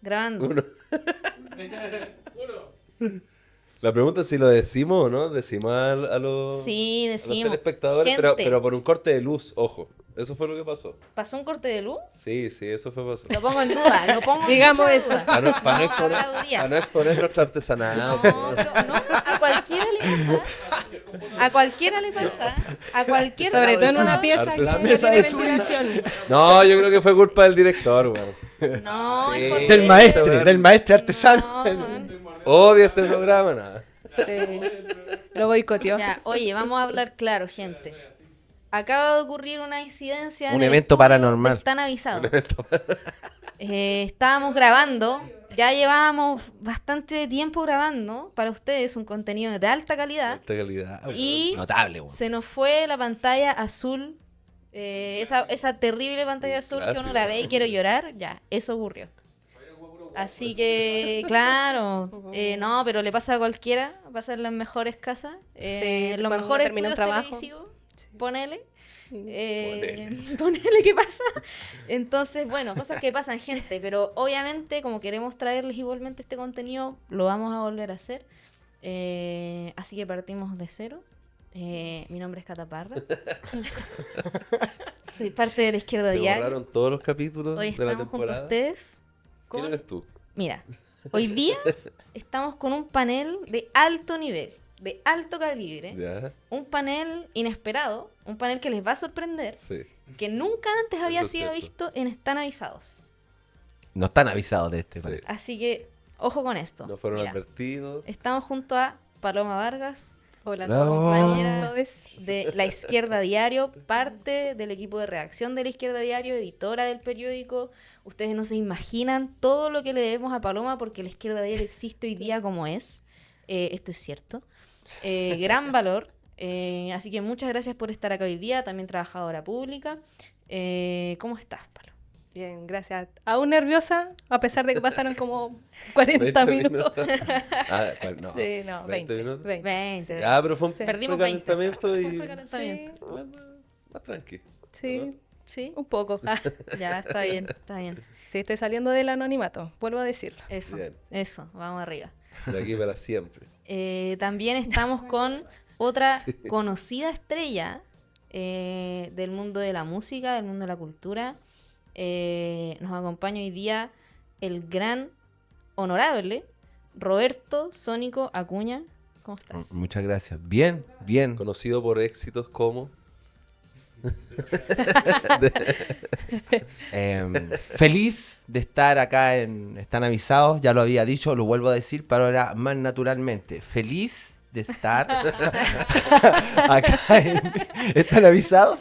Grabando. Uno. La pregunta es si lo decimos o no. Decimos a los, Sí, a los decimos. telespectadores, Gente, pero por un corte de luz, ojo. Eso fue lo que pasó. ¿pasó un corte de luz? Sí, eso fue pasó. Lo pongo en duda, lo pongo en Digamos mucha eso. duda. Para no exponer, habladurías. para no exponer nuestro artesanado. No, pero no, a cualquiera le pasa. A cualquiera le pasa. A cualquiera. Sobre todo en una No, pieza que La no mesa tiene de Zurich. ventilación. No, yo creo que fue culpa del director, weón. No, Sí. es porque- Del maestre artesano. No, Odio este programa, nada. Sí. Lo boicoteó. ya, oye, vamos a hablar claro, gente. Acaba de ocurrir una incidencia en Un el evento estudio paranormal. del Tan Avisados. Estábamos grabando, ya llevábamos bastante tiempo grabando para ustedes un contenido de alta calidad Alta calidad. weón. y Notable, weón. se nos fue la pantalla azul, esa terrible pantalla azul que uno la ve y quiere llorar, ya, eso ocurrió. Así que, claro, no, pero le pasa a cualquiera, pasa en las mejores casas, en los cuando mejores termina un estudios trabajo. televisivos, ponele. Ponele que pasa. Entonces, bueno, cosas que pasan, gente, pero obviamente como queremos traerles igualmente este contenido, lo vamos a volver a hacer. Así que partimos de cero. Mi nombre es Cataparra. Soy parte de la Izquierda Se Diario. borraron todos los capítulos Hoy de la estamos junto a temporada. ustedes ¿Quién con... eres tú? Mira, hoy día estamos con un panel de alto nivel, de alto calibre. Ya, Un panel inesperado, un panel que les va a sorprender, sí. que nunca antes había Eso es sido cierto. visto en Están Avisados. No están avisados de este. Sí. panel. Así que, ojo con esto. No fueron Mira, advertidos. estamos junto a Paloma Vargas, Hola a Bravo. todos. Compañera. Todos. de La Izquierda Diario, parte del equipo de redacción de La Izquierda Diario, editora del periódico. Ustedes no se imaginan todo lo que le debemos a Paloma porque La Izquierda Diario existe hoy día como es. Esto es cierto. Gran valor. Así que muchas gracias por estar acá hoy día, también trabajadora pública. ¿Cómo estás, Palo? Bien, gracias. Aún nerviosa, a pesar de que pasaron como 40 minutos. Ah, no. Sí, no, 20. minutos. 20. 20. Ya, pero fue un Sí. Perdimos 20. precalentamiento y... Fue un precalentamiento. Bueno, más tranqui. Sí, ¿Sí? un poco. Ah, Ya, está bien, está bien. sí, estoy saliendo del anonimato, vuelvo a decirlo. Eso, Bien. eso, vamos arriba. De aquí para siempre. También estamos con otra conocida estrella del mundo de la música, del mundo de la cultura. Nos acompaña hoy día el gran, honorable Roberto Sónico Acuña. ¿Cómo estás? Muchas gracias. Bien, bien. Conocido por éxitos como... Feliz de estar acá en Están Avisados, ya lo había dicho, lo vuelvo a decir, pero ahora más naturalmente. Feliz de estar acá en Están Avisados.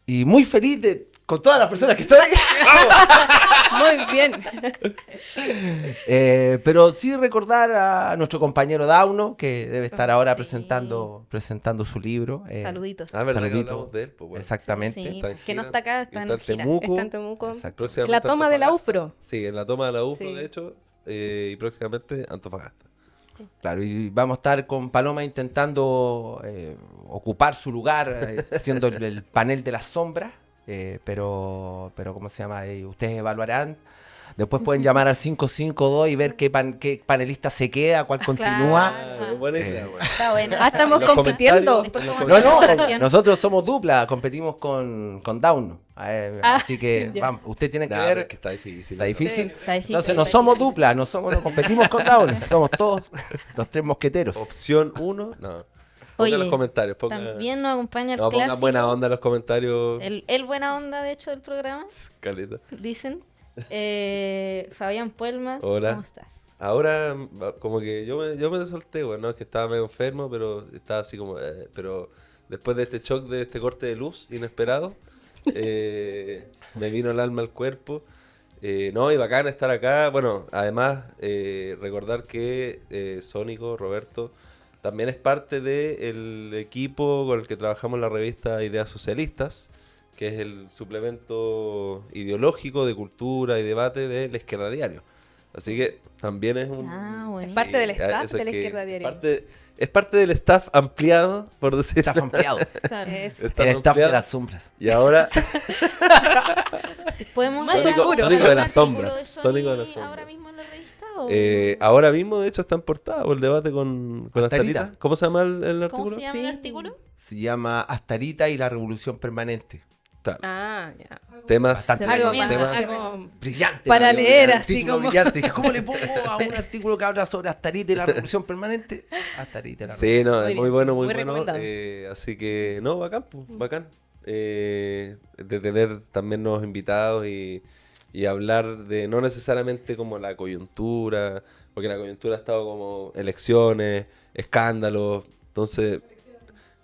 Y muy feliz con todas las personas que están aquí. Muy bien. Pero sí recordar a nuestro compañero Dauno, que debe estar ahora Sí. presentando su libro. Saluditos. Ah, verdad que Saludito. hablamos de él, pues, bueno. Exactamente. Sí, Está en que no gira, está acá, está y en gira. Temuco. Está en Temuco. Exacto. Próximamente La toma de la Antofagasta. UFRO. Sí, en la toma de la UFRO, Sí. de hecho, y próximamente Antofagasta. Claro, y vamos a estar con Paloma intentando ocupar su lugar, siendo el panel de las sombras, pero ¿cómo se llama? Ustedes evaluarán. Después pueden llamar al 552 y ver qué panelista se queda, cuál continúa. Ah, buena idea, bueno. Está bueno. Ah, estamos Los compitiendo. Después No, podemos No, hacer no, una votación. nosotros somos dupla, competimos con Down. Ah, Así que ya. vamos, usted tiene que Nah, pero ver. es que está difícil. Está eso. difícil. Está difícil. Entonces no somos dupla, no competimos con Down. Somos todos los tres mosqueteros. Opción 1, no. Ponga Oye, en los comentarios. Ponga... También nos acompaña el No, pongan clásico. buena onda en los comentarios. El buena onda, de hecho, del programa, Caleta. dicen. Fabián Puelma, Hola. ¿cómo estás? Ahora, como que yo me solté, bueno, es que estaba medio enfermo, pero estaba así como... pero después de este shock, de este corte de luz inesperado, me vino el alma al cuerpo. No, y bacán estar acá. Bueno, además, recordar que Sónico, Roberto, también es parte del equipo con el que trabajamos en la revista Ideas Socialistas, que es el suplemento ideológico de cultura y debate de La Izquierda Diario. Así que también es un... Ah, bueno. Es parte del staff eso de es la que Izquierda Diaria. es parte del staff ampliado, por decirlo. Está ampliado. Claro. Eso. Staff El staff de ampliado. las sombras. Y ahora ¿Podemos Más ir a seguro. buscar Sónico de un las artículo sombras, de Sony Sónico de las sombras. ahora mismo en la revista? ¿O? ahora mismo, de hecho, está en portada por el debate con Astarita. Astarita. ¿Cómo se llama el ¿Cómo artículo? se llama el Sí. artículo? Se llama Astarita y la revolución permanente. Claro. Ah, ya. Temas, Bastante Algo, recomiendo, más, temas- algo Brillante. Para la- leer, el así título como- brillante. Dije, ¿cómo le pongo a un artículo que habla sobre Astarita y la revolución permanente? Astarita y la Sí, no, Muy es muy bien, bueno, muy muy bueno. recomendado. Así que, no, bacán, pues, bacán. De tener también nuevos invitados y hablar de no necesariamente como la coyuntura, porque la coyuntura ha estado como elecciones, escándalos, entonces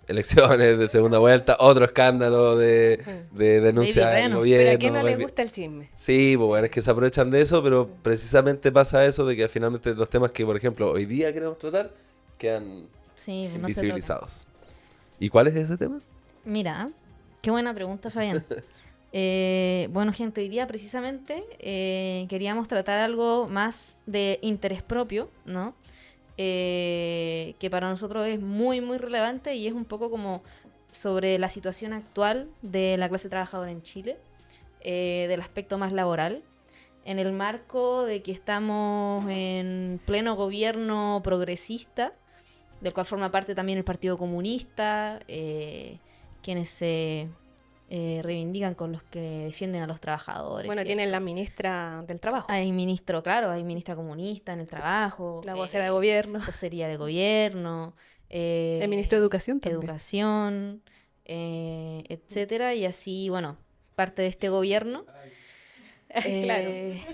elecciones de segunda vuelta, otro escándalo de denuncia Baby del Reno. gobierno. Pero a quién no le baby- gusta el chisme. Sí, pues bueno, es que se aprovechan de eso, pero precisamente pasa eso de que finalmente los temas que, por ejemplo, hoy día queremos tratar quedan Sí, no se toca. invisibilizados. ¿Y cuál es ese tema? Mira, qué buena pregunta, Fabián. Bueno, gente, hoy día precisamente queríamos tratar algo más de interés propio, ¿no? Que para nosotros es muy, muy relevante y es un poco como sobre la situación actual de la clase trabajadora en Chile, del aspecto más laboral, en el marco de que estamos en pleno gobierno progresista, del cual forma parte también el Partido Comunista, quienes se reivindican con los que defienden a los trabajadores. Bueno, ¿cierto? tienen la ministra del Trabajo, Hay ministro, claro, hay ministra comunista en el trabajo. la vocera de gobierno, Vocería de gobierno. el ministro de Educación también. Educación, etcétera. Y así, bueno, parte de este gobierno. Claro.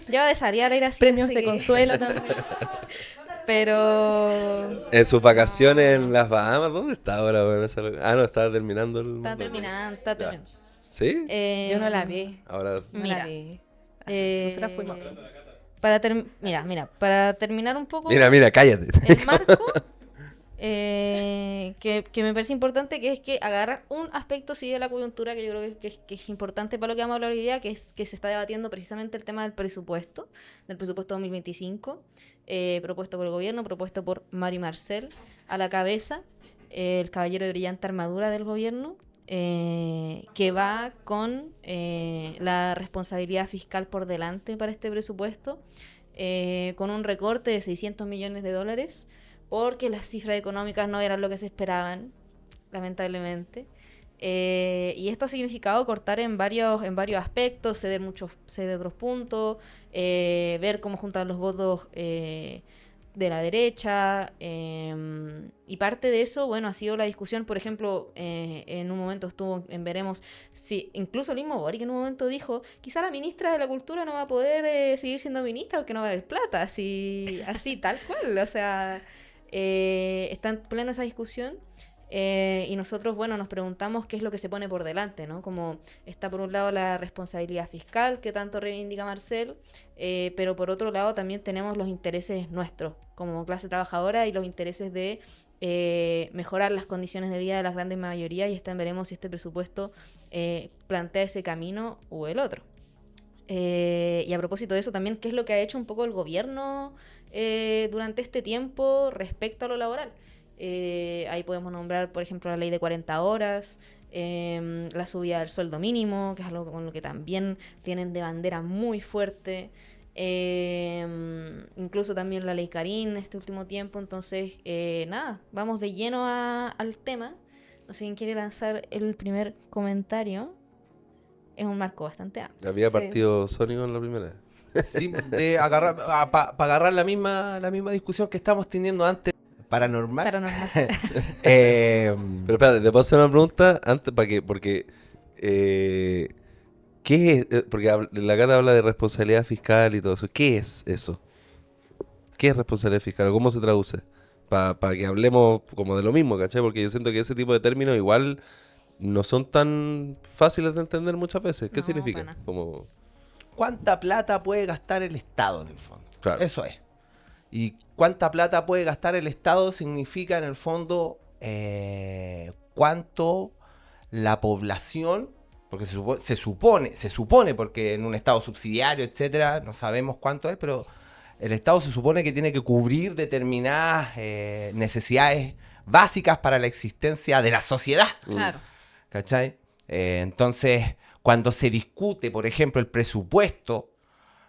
Ya va a desariar ir así. Premios así de que- consuelo también. Pero... En sus vacaciones en las Bahamas, ¿dónde está ahora? Bueno, no, estaba terminando el... Está terminando, está terminando. ¿Sí? Yo no la vi. Ahora, No Mira, la vi. Eh, Nosotras fuimos. mira, para terminar un poco mira, cállate. el marco, que me parece importante, que es que agarrar un aspecto sí de la coyuntura que yo creo que es importante para lo que vamos a hablar hoy día, que es que se está debatiendo precisamente el tema del presupuesto 2025, propuesto por el gobierno, propuesto por Mari Marcel a la cabeza, el caballero de brillante armadura del gobierno, que va con la responsabilidad fiscal por delante para este presupuesto, con un recorte de 600 millones de dólares, porque las cifras económicas no eran lo que se esperaban, lamentablemente. Y esto ha significado cortar en varios aspectos, ceder otros puntos, ver cómo juntar los votos de la derecha, y parte de eso, bueno, ha sido la discusión, por ejemplo, en un momento estuvo en Veremos, si incluso el mismo Boric en un momento dijo, quizá la ministra de la Cultura no va a poder seguir siendo ministra porque no va a haber plata, así tal cual, o sea, está en pleno esa discusión. Y nosotros, bueno, nos preguntamos qué es lo que se pone por delante, ¿no? Como está por un lado la responsabilidad fiscal que tanto reivindica Marcel, pero por otro lado también tenemos los intereses nuestros como clase trabajadora y los intereses de mejorar las condiciones de vida de las grandes mayorías, y veremos si este presupuesto plantea ese camino o el otro. Y a propósito de eso también, ¿qué es lo que ha hecho un poco el gobierno durante este tiempo respecto a lo laboral? Ahí podemos nombrar, por ejemplo, la ley de 40 horas, la subida del sueldo mínimo, que es algo con lo que también tienen de bandera muy fuerte, incluso también la ley Carín este último tiempo. Entonces, nada, vamos de lleno al tema. No sé quién quiere lanzar el primer comentario. Es un marco bastante amplio. Había Sí. partido Sónico en la primera. Sí, de agarrar, para agarrar la misma discusión que estamos teniendo antes, paranormal. Paranormal. Pero espérate, te puedo hacer una pregunta antes porque ¿qué es? Porque la Cata habla de responsabilidad fiscal y todo eso. ¿Qué es eso? ¿Qué es responsabilidad fiscal? ¿Cómo se traduce? Para que hablemos como de lo mismo, ¿cachai? Porque yo siento que ese tipo de términos igual no son tan fáciles de entender muchas veces. ¿Qué No, significa? pana. Como, ¿Cuánta plata puede gastar el Estado en el fondo? claro. Eso es. Y cuánta plata puede gastar el Estado significa en el fondo cuánto la población, porque se supone, porque en un Estado subsidiario, etcétera, no sabemos cuánto es, pero el Estado se supone que tiene que cubrir determinadas necesidades básicas para la existencia de la sociedad. Claro. ¿Cachai? Entonces, cuando se discute, por ejemplo, el presupuesto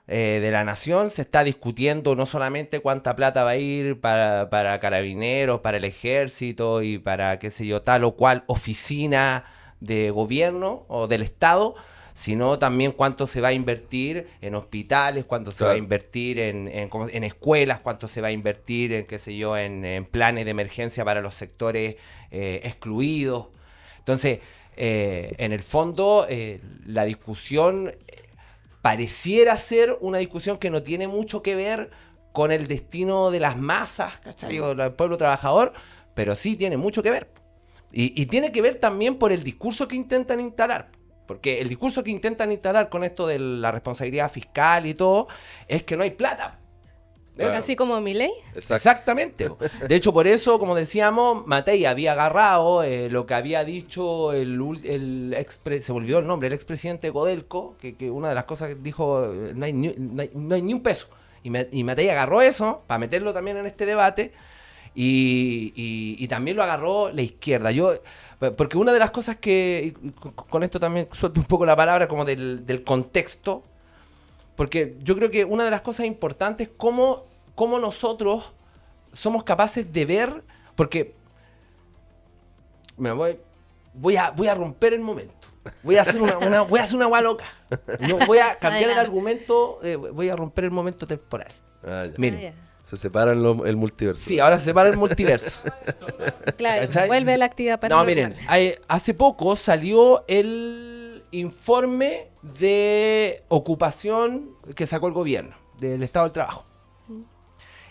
de la nación, se está discutiendo no solamente cuánta plata va a ir para carabineros, para el ejército y para, qué sé yo, tal o cual oficina de gobierno o del Estado, sino también cuánto se va a invertir en hospitales, cuánto se va a invertir en escuelas, cuánto se va a invertir en, qué sé yo, en planes de emergencia para los sectores excluidos. Entonces, en el fondo, la discusión pareciera ser una discusión que no tiene mucho que ver con el destino de las masas, ¿cachai? O del pueblo trabajador, pero sí tiene mucho que ver. Y tiene que ver también por el discurso que intentan instalar. Porque el discurso que intentan instalar con esto de la responsabilidad fiscal y todo, es que no hay plata. Claro. Así como Milei. Exactamente. De hecho, por eso, como decíamos, Matei había agarrado lo que había dicho se me olvidó el nombre, el expresidente Codelco, que una de las cosas que dijo, no hay ni un peso. Y Matei agarró eso para meterlo también en este debate. Y también lo agarró la izquierda. Porque una de las cosas que, y con esto también suelto un poco la palabra como del contexto, porque yo creo que una de las cosas importantes es cómo nosotros somos capaces de ver, porque voy a romper el momento. Voy a hacer una hueá loca. No, voy a cambiar el argumento, voy a romper el momento temporal. Ah, ya. Miren. Se separan el multiverso. Sí, ahora se separa el multiverso. Claro, ¿Cachai? vuelve la actividad No, paranormal. miren, hace poco salió el informe de ocupación que sacó el gobierno del Estado del Trabajo.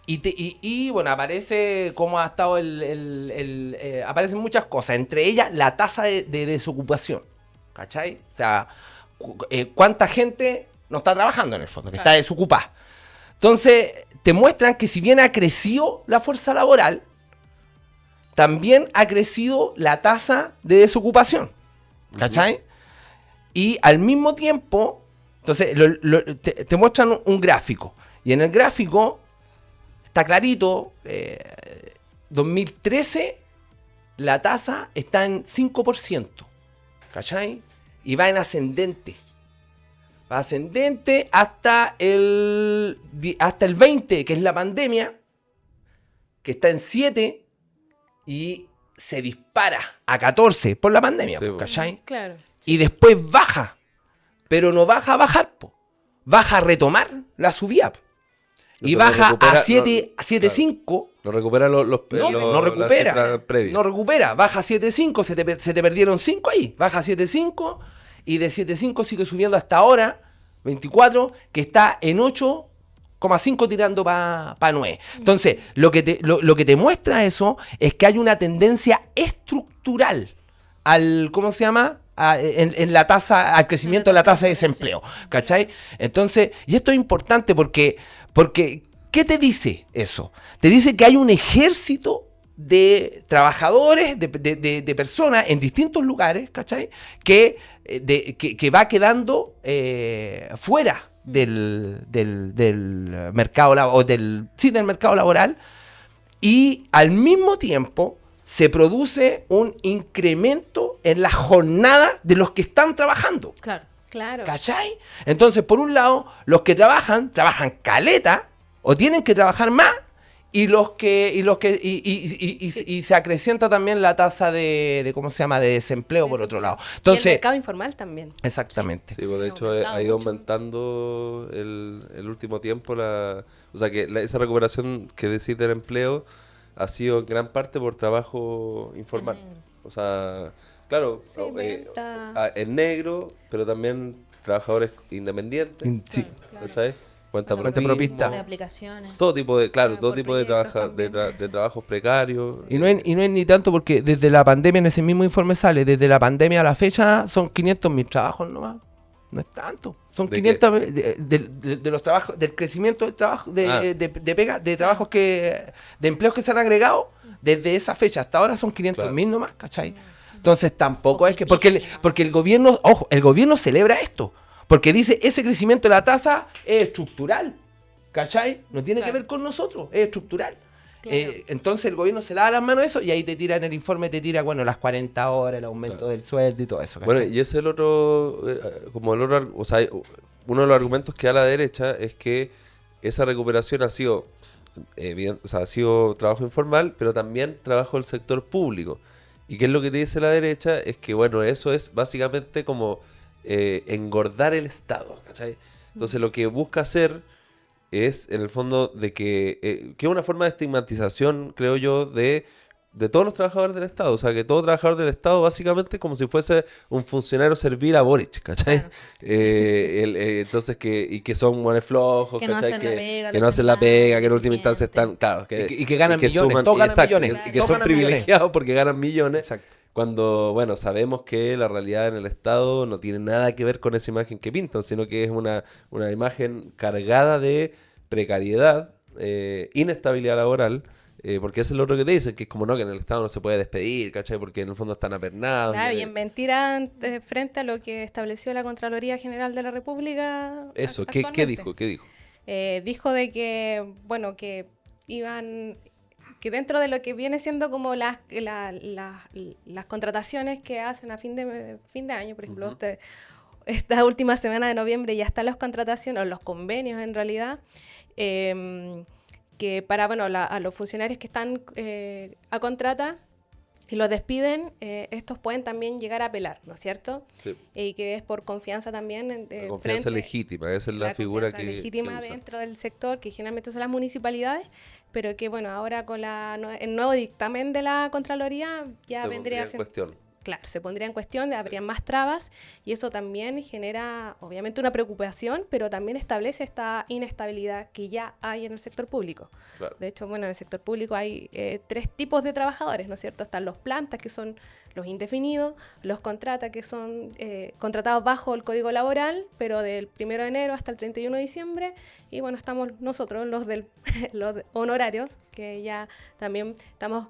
Y bueno, aparece cómo ha estado aparecen muchas cosas, entre ellas la tasa de desocupación. ¿Cachai? O sea, cuánta gente no está trabajando en el fondo, que está desocupada. Entonces, te muestran que si bien ha crecido la fuerza laboral, también ha crecido la tasa de desocupación. ¿Cachai? Y al mismo tiempo, entonces te muestran un gráfico. Y en el gráfico está clarito, 2013 la tasa está en 5%. ¿Cachai? Y va en ascendente. Va ascendente hasta el 20, que es la pandemia, que está en 7 y se dispara a 14 por la pandemia, Sí, ¿cachai? Claro. Y después baja, pero no baja a bajar, baja a retomar la subida. Y Pero baja recupera- a 7.5. No recupera No la recupera. cifra previa. No recupera. Baja a 7.5. Se te perdieron 5 ahí. Baja a 7.5. Y de 7.5 sigue subiendo hasta ahora, 24, que está en 8,5 tirando para 9. Entonces, lo que te muestra eso es que hay una tendencia estructural al, ¿cómo se llama? En la tasa, al crecimiento de la tasa de desempleo. ¿Cachai? Entonces, y esto es importante porque ¿qué te dice eso? Te dice que hay un ejército de trabajadores, de personas en distintos lugares, ¿cachai? Que va quedando fuera del mercado laboral, del mercado laboral, y al mismo tiempo se produce un incremento en la jornada de los que están trabajando. Claro. ¿Cachai? Entonces, por un lado, los que trabajan caleta, o tienen que trabajar más, y se acrecienta también la tasa de ¿cómo se llama? De desempleo por otro lado. Y el Entonces, mercado informal también. exactamente. Sí, pues de hecho aumentado ha ido mucho. aumentando el último tiempo o sea que esa recuperación que decís del empleo ha sido en gran parte por trabajo informal. O sea, claro, Sí, venta. en negro, pero también trabajadores independientes, Sí. ¿cachai? Cuenta Cuenta propismo, propista. De aplicaciones. todo tipo de, claro, Ah, todo por tipo de, proyectos de trabajos precarios. Y no es ni tanto porque desde la pandemia, en ese mismo informe sale, desde la pandemia a la fecha son 500.000 trabajos nomás. No es tanto. Son ¿De 500 de los trabajos, del crecimiento del trabajo, de trabajos de empleos que se han agregado desde esa fecha hasta ahora son 500.000 nomás, ¿cachai? Entonces tampoco es que, porque el gobierno, ojo, el gobierno celebra esto, porque dice ese crecimiento de la tasa es estructural, ¿cachai? No tiene que Claro. ver con nosotros, es estructural. Claro. Entonces el gobierno se lava las manos de eso y ahí te tira en el informe, te tira, bueno, las 40 horas, el aumento del sueldo y todo eso, ¿cachai? Bueno, y ese es el otro, como el otro, o sea, uno de los argumentos que da la derecha es que esa recuperación ha sido, o sea, ha sido trabajo informal, pero también trabajo del sector público. ¿Y qué es lo que te dice la derecha? Es que, bueno, eso es básicamente como engordar el Estado, ¿cachai? Entonces lo que busca hacer es, en el fondo, de que es una forma de estigmatización, creo yo, de todos los trabajadores del Estado. O sea, que todo trabajador del Estado básicamente es como si fuese un funcionario servil a Boric, ¿cachai? Claro. Entonces, que son buenos flojos, Que no ¿cachai? hacen la pega, que lo no hacen la hacen mal, pega, que en última ineficiente. instancia están, claro, Y que ganan millones, todos ganan exacto, millones, y que todos son ganan millones. privilegiados porque ganan millones. Exacto. Cuando, bueno, sabemos que la realidad en el Estado no tiene nada que ver con esa imagen que pintan, sino que es una imagen cargada de precariedad, inestabilidad laboral, porque eso es lo otro que te dicen, que es como no, que en el Estado no se puede despedir, ¿cachai? Porque en el fondo están apernados. Claro, y en mentira frente a lo que estableció la Contraloría General de la República. Eso, ¿qué actualmente. dijo? ¿Qué dijo? Dijo de que, bueno, que iban, que dentro de lo que viene siendo como las contrataciones que hacen a fin de año, por ejemplo, Ujú. esta última semana de noviembre ya están las contrataciones, o los convenios en realidad, que para, bueno, a los funcionarios que están a contrata y los despiden, estos pueden también llegar a apelar, ¿no es cierto? Sí. Y que es por confianza también. La confianza legítima, esa es la figura confianza que legítima usan. dentro del sector, que generalmente son las municipalidades, pero que, bueno, ahora con el nuevo dictamen de la Contraloría ya Se vendría pondría a en ser... cuestión. Claro, se pondría en cuestión, habría más trabas y eso también genera, obviamente, una preocupación, pero también establece esta inestabilidad que ya hay en el sector público. Claro. De hecho, bueno, en el sector público hay 3 tipos de trabajadores, ¿no es cierto? Están los plantas, que son los indefinidos, los contratas, que son contratados bajo el Código Laboral, pero del 1 de enero hasta el 31 de diciembre, y bueno, estamos nosotros, los honorarios, que ya también estamos...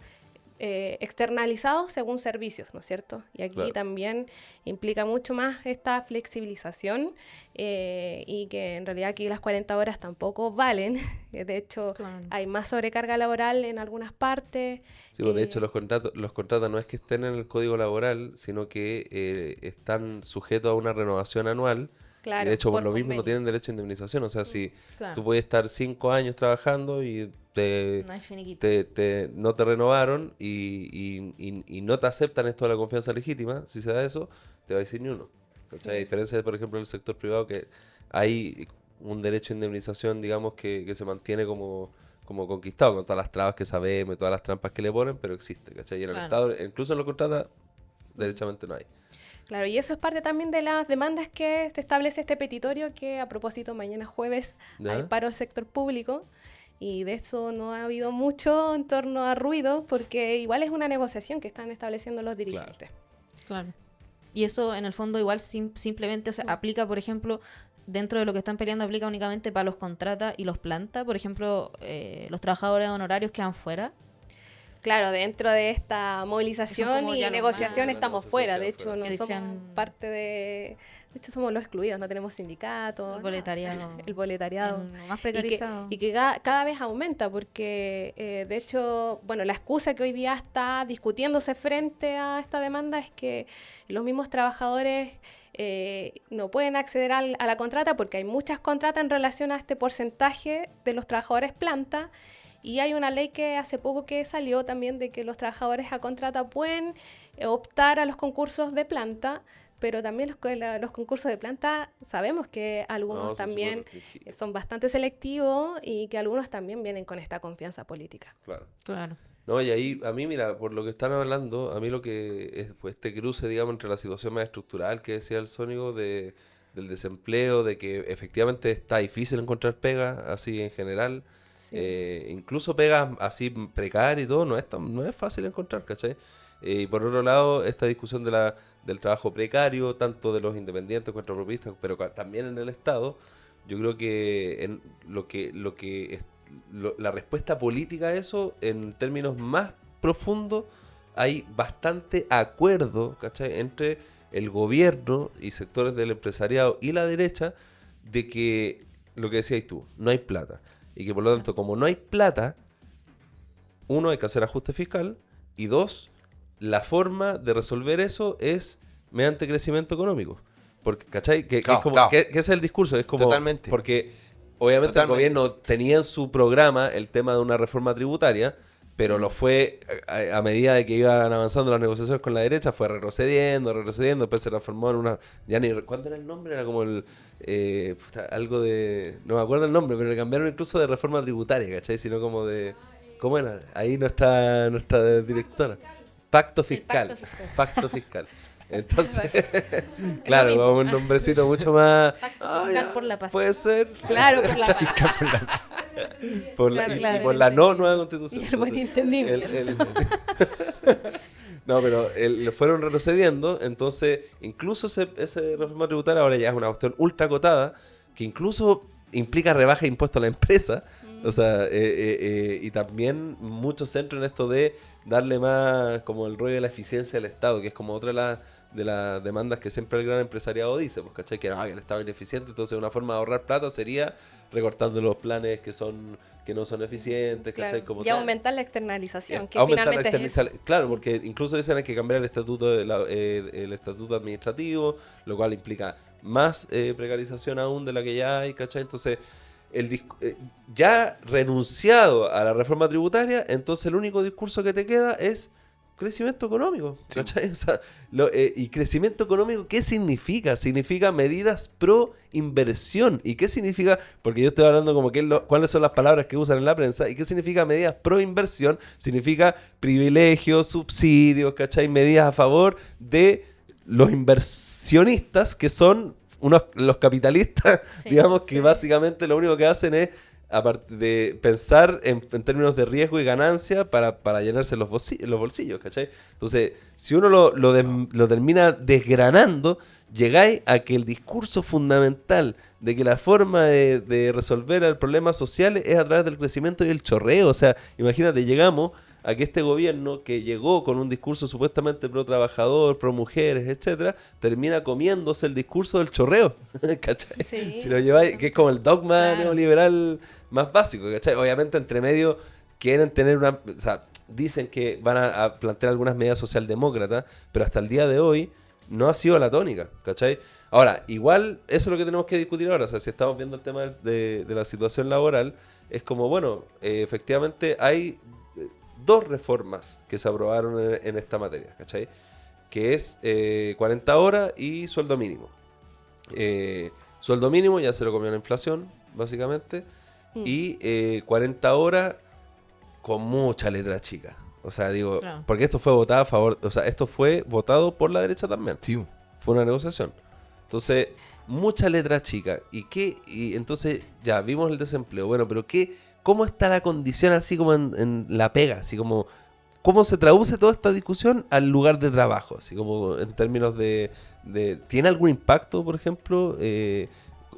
externalizados según servicios, ¿no es cierto? Y aquí Claro. también implica mucho más esta flexibilización y que en realidad aquí las 40 horas tampoco valen. De hecho, Claro. hay más sobrecarga laboral en algunas partes. Sí, pues, de hecho los contratos no es que estén en el Código Laboral, sino que están sujetos a una renovación anual. Claro, Y de hecho, por por lo mismo no convenio. tienen derecho a indemnización. O sea, si Claro. tú puedes estar 5 años trabajando y No hay finiquito. no te renovaron y no te aceptan esto de la confianza legítima, si se da eso, te va a decir ni uno. ¿Cachai? A diferencia de, por ejemplo, del sector privado, que hay un derecho a indemnización, digamos, que se mantiene como conquistado, con todas las trabas que sabemos y todas las trampas que le ponen, pero existe, ¿cachai? Y en el Claro. Estado, incluso en los contratos, derechamente no hay. Claro, y eso es parte también de las demandas que se establece este petitorio, que a propósito mañana jueves ¿Ya? hay paro del sector público. Y de eso no ha habido mucho en torno a ruido, porque igual es una negociación que están estableciendo los dirigentes. Claro. Y eso en el fondo igual simplemente, o sea, aplica, por ejemplo, dentro de lo que están peleando, aplica únicamente para los contrata y los planta. Por ejemplo, los trabajadores honorarios quedan fuera. Claro, dentro de esta Son movilización como y ya los negociación más- estamos La fuera. De negociación hecho, no queda somos fuera. Que parte de... De hecho, somos los excluidos, no tenemos sindicatos. El proletariado. El proletariado. El más Y que, precarizado. y que cada vez aumenta porque, de hecho, bueno, la excusa que hoy día está discutiéndose frente a esta demanda es que los mismos trabajadores no pueden acceder a la contrata porque hay muchas contratas en relación a este porcentaje de los trabajadores planta. Y hay una ley que hace poco que salió también de que los trabajadores a contrata pueden optar a los concursos de planta, pero también los concursos de planta sabemos que algunos No, son también súper restringidos, son bastante selectivos y que algunos también vienen con esta confianza política. claro. Claro. No, y ahí, a mí, mira, por lo que están hablando, a mí lo que es pues, este cruce, digamos, entre la situación más estructural que decía el Sónico del desempleo, de que efectivamente está difícil encontrar pega, así en general, Sí. incluso pegas así precarias y todo, no es fácil encontrar, ¿cachai? Y por otro lado, esta discusión del trabajo precario, tanto de los independientes, contrapropistas, pero también en el Estado, yo creo que la respuesta política a eso, en términos más profundos, hay bastante acuerdo, ¿cachai?, entre el gobierno y sectores del empresariado y la derecha, de que, lo que decías tú, no hay plata. y que por lo tanto, como no hay plata, uno, hay que hacer ajuste fiscal, y dos, la forma de resolver eso es mediante crecimiento económico. Porque, ¿cachai? Que Claro, es como, claro. que ese es el discurso, es como... Totalmente. Porque obviamente Totalmente. el gobierno tenía en su programa el tema de una reforma tributaria, pero lo fue, a medida de que iban avanzando las negociaciones con la derecha, fue retrocediendo, después se transformó en una... Ya ni... ¿Cuánto era el nombre? Era como el... algo de... No me acuerdo el nombre, pero le cambiaron incluso de reforma tributaria, ¿cachai? Sino como de... ¿Cómo era? Ahí nuestra directora. Pacto fiscal. Pacto fiscal. Entonces, claro, mismo. como un nombrecito mucho más... Pacto fiscal por la paz. Puede ser. Claro, por la paz. Y Claro, por la no nueva constitución. Y el buen entendimiento. No, pero fueron retrocediendo, entonces incluso ese reforma tributaria ahora ya es una cuestión ultra acotada, que incluso implica rebaja de impuestos a la empresa, o sea, y también mucho centro en esto de darle más como el rollo de la eficiencia del Estado, que es como otra de las demandas que siempre el gran empresariado dice, pues, ¿cachai? Que el Estado es ineficiente, entonces una forma de ahorrar plata sería recortando los planes que no son eficientes, ¿cachai? Claro. Como Y tal. aumentar la externalización, que Aumentar la finalmente es eso. Claro, porque incluso dicen hay que cambiar el estatuto el estatuto administrativo, lo cual implica más precarización aún de la que ya hay, ¿cachai? Entonces, ya renunciado a la reforma tributaria, entonces el único discurso que te queda es crecimiento económico, ¿cachai? O sea, y crecimiento económico, ¿qué significa? Significa medidas pro inversión. ¿Y qué significa? Porque yo estoy hablando como cuáles son las palabras que usan en la prensa. ¿Y qué significa medidas pro inversión? Significa privilegios, subsidios, ¿cachai? Medidas a favor de los inversionistas, que son los capitalistas, Sí, digamos, que básicamente lo único que hacen es, aparte de pensar en términos de riesgo y ganancia para llenarse los bolsillos, ¿cachai? Entonces, si uno lo termina desgranando, llegáis a que el discurso fundamental de que la forma de resolver el problema social es a través del crecimiento y el chorreo. O sea, imagínate, llegamos a que este gobierno, que llegó con un discurso supuestamente pro trabajador, pro mujeres, etcétera, termina comiéndose el discurso del chorreo, ¿cachai? Sí. Si lo lleváis, que es como el dogma Claro. neoliberal más básico, ¿cachai? Obviamente entre medio quieren tener o sea, dicen que van a plantear algunas medidas socialdemócratas, pero hasta el día de hoy no ha sido la tónica, ¿cachai? Ahora, igual, eso es lo que tenemos que discutir ahora. O sea, si estamos viendo el tema de la situación laboral, es como, bueno, efectivamente hay dos reformas que se aprobaron en esta materia, ¿cachai? Que es 40 horas y sueldo mínimo. Sueldo mínimo ya se lo comió la inflación, básicamente, y 40 horas con mucha letra chica. O sea, digo, Claro. porque esto fue votado a favor, o sea, esto fue votado por la derecha también. Sí. Fue una negociación. Entonces, mucha letra chica. Y entonces, ya, vimos el desempleo. Bueno, pero ¿cómo está la condición así como en la pega? Así como, ¿cómo se traduce toda esta discusión al lugar de trabajo? Así como en términos de ¿tiene algún impacto, por ejemplo?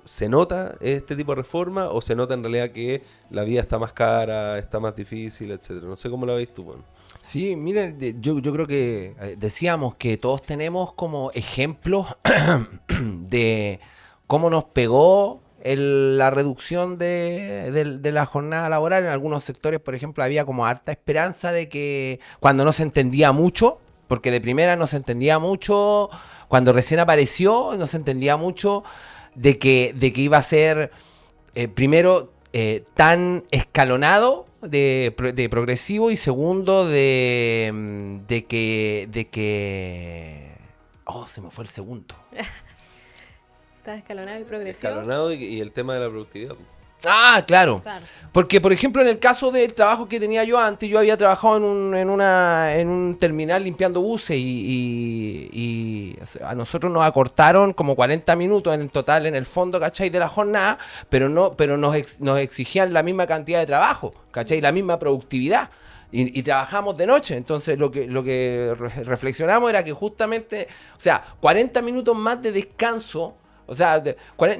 ¿Se nota este tipo de reforma o se nota en realidad que la vida está más cara, está más difícil, etcétera? No sé cómo la veis tú, bueno. Sí, miren, yo creo que decíamos que todos tenemos como ejemplos de cómo nos pegó la reducción de la jornada laboral. En algunos sectores, por ejemplo, había como harta esperanza de que cuando no se entendía mucho, porque de primera no se entendía mucho, cuando recién apareció no se entendía mucho de que iba a ser primero tan escalonado de progresivo, y segundo de que se me fue el segundo. Está escalonado y progresivo. Escalonado y el tema de la productividad. Ah, claro. Claro. Porque, por ejemplo, en el caso del trabajo que tenía yo antes, yo había trabajado en un terminal limpiando buses y a nosotros nos acortaron como 40 minutos en total, en el fondo, ¿cachai? De la jornada, pero nos exigían la misma cantidad de trabajo, ¿cachai? La misma productividad. Y trabajamos de noche. Entonces lo que reflexionamos era que justamente, o sea, 40 minutos más de descanso. O sea,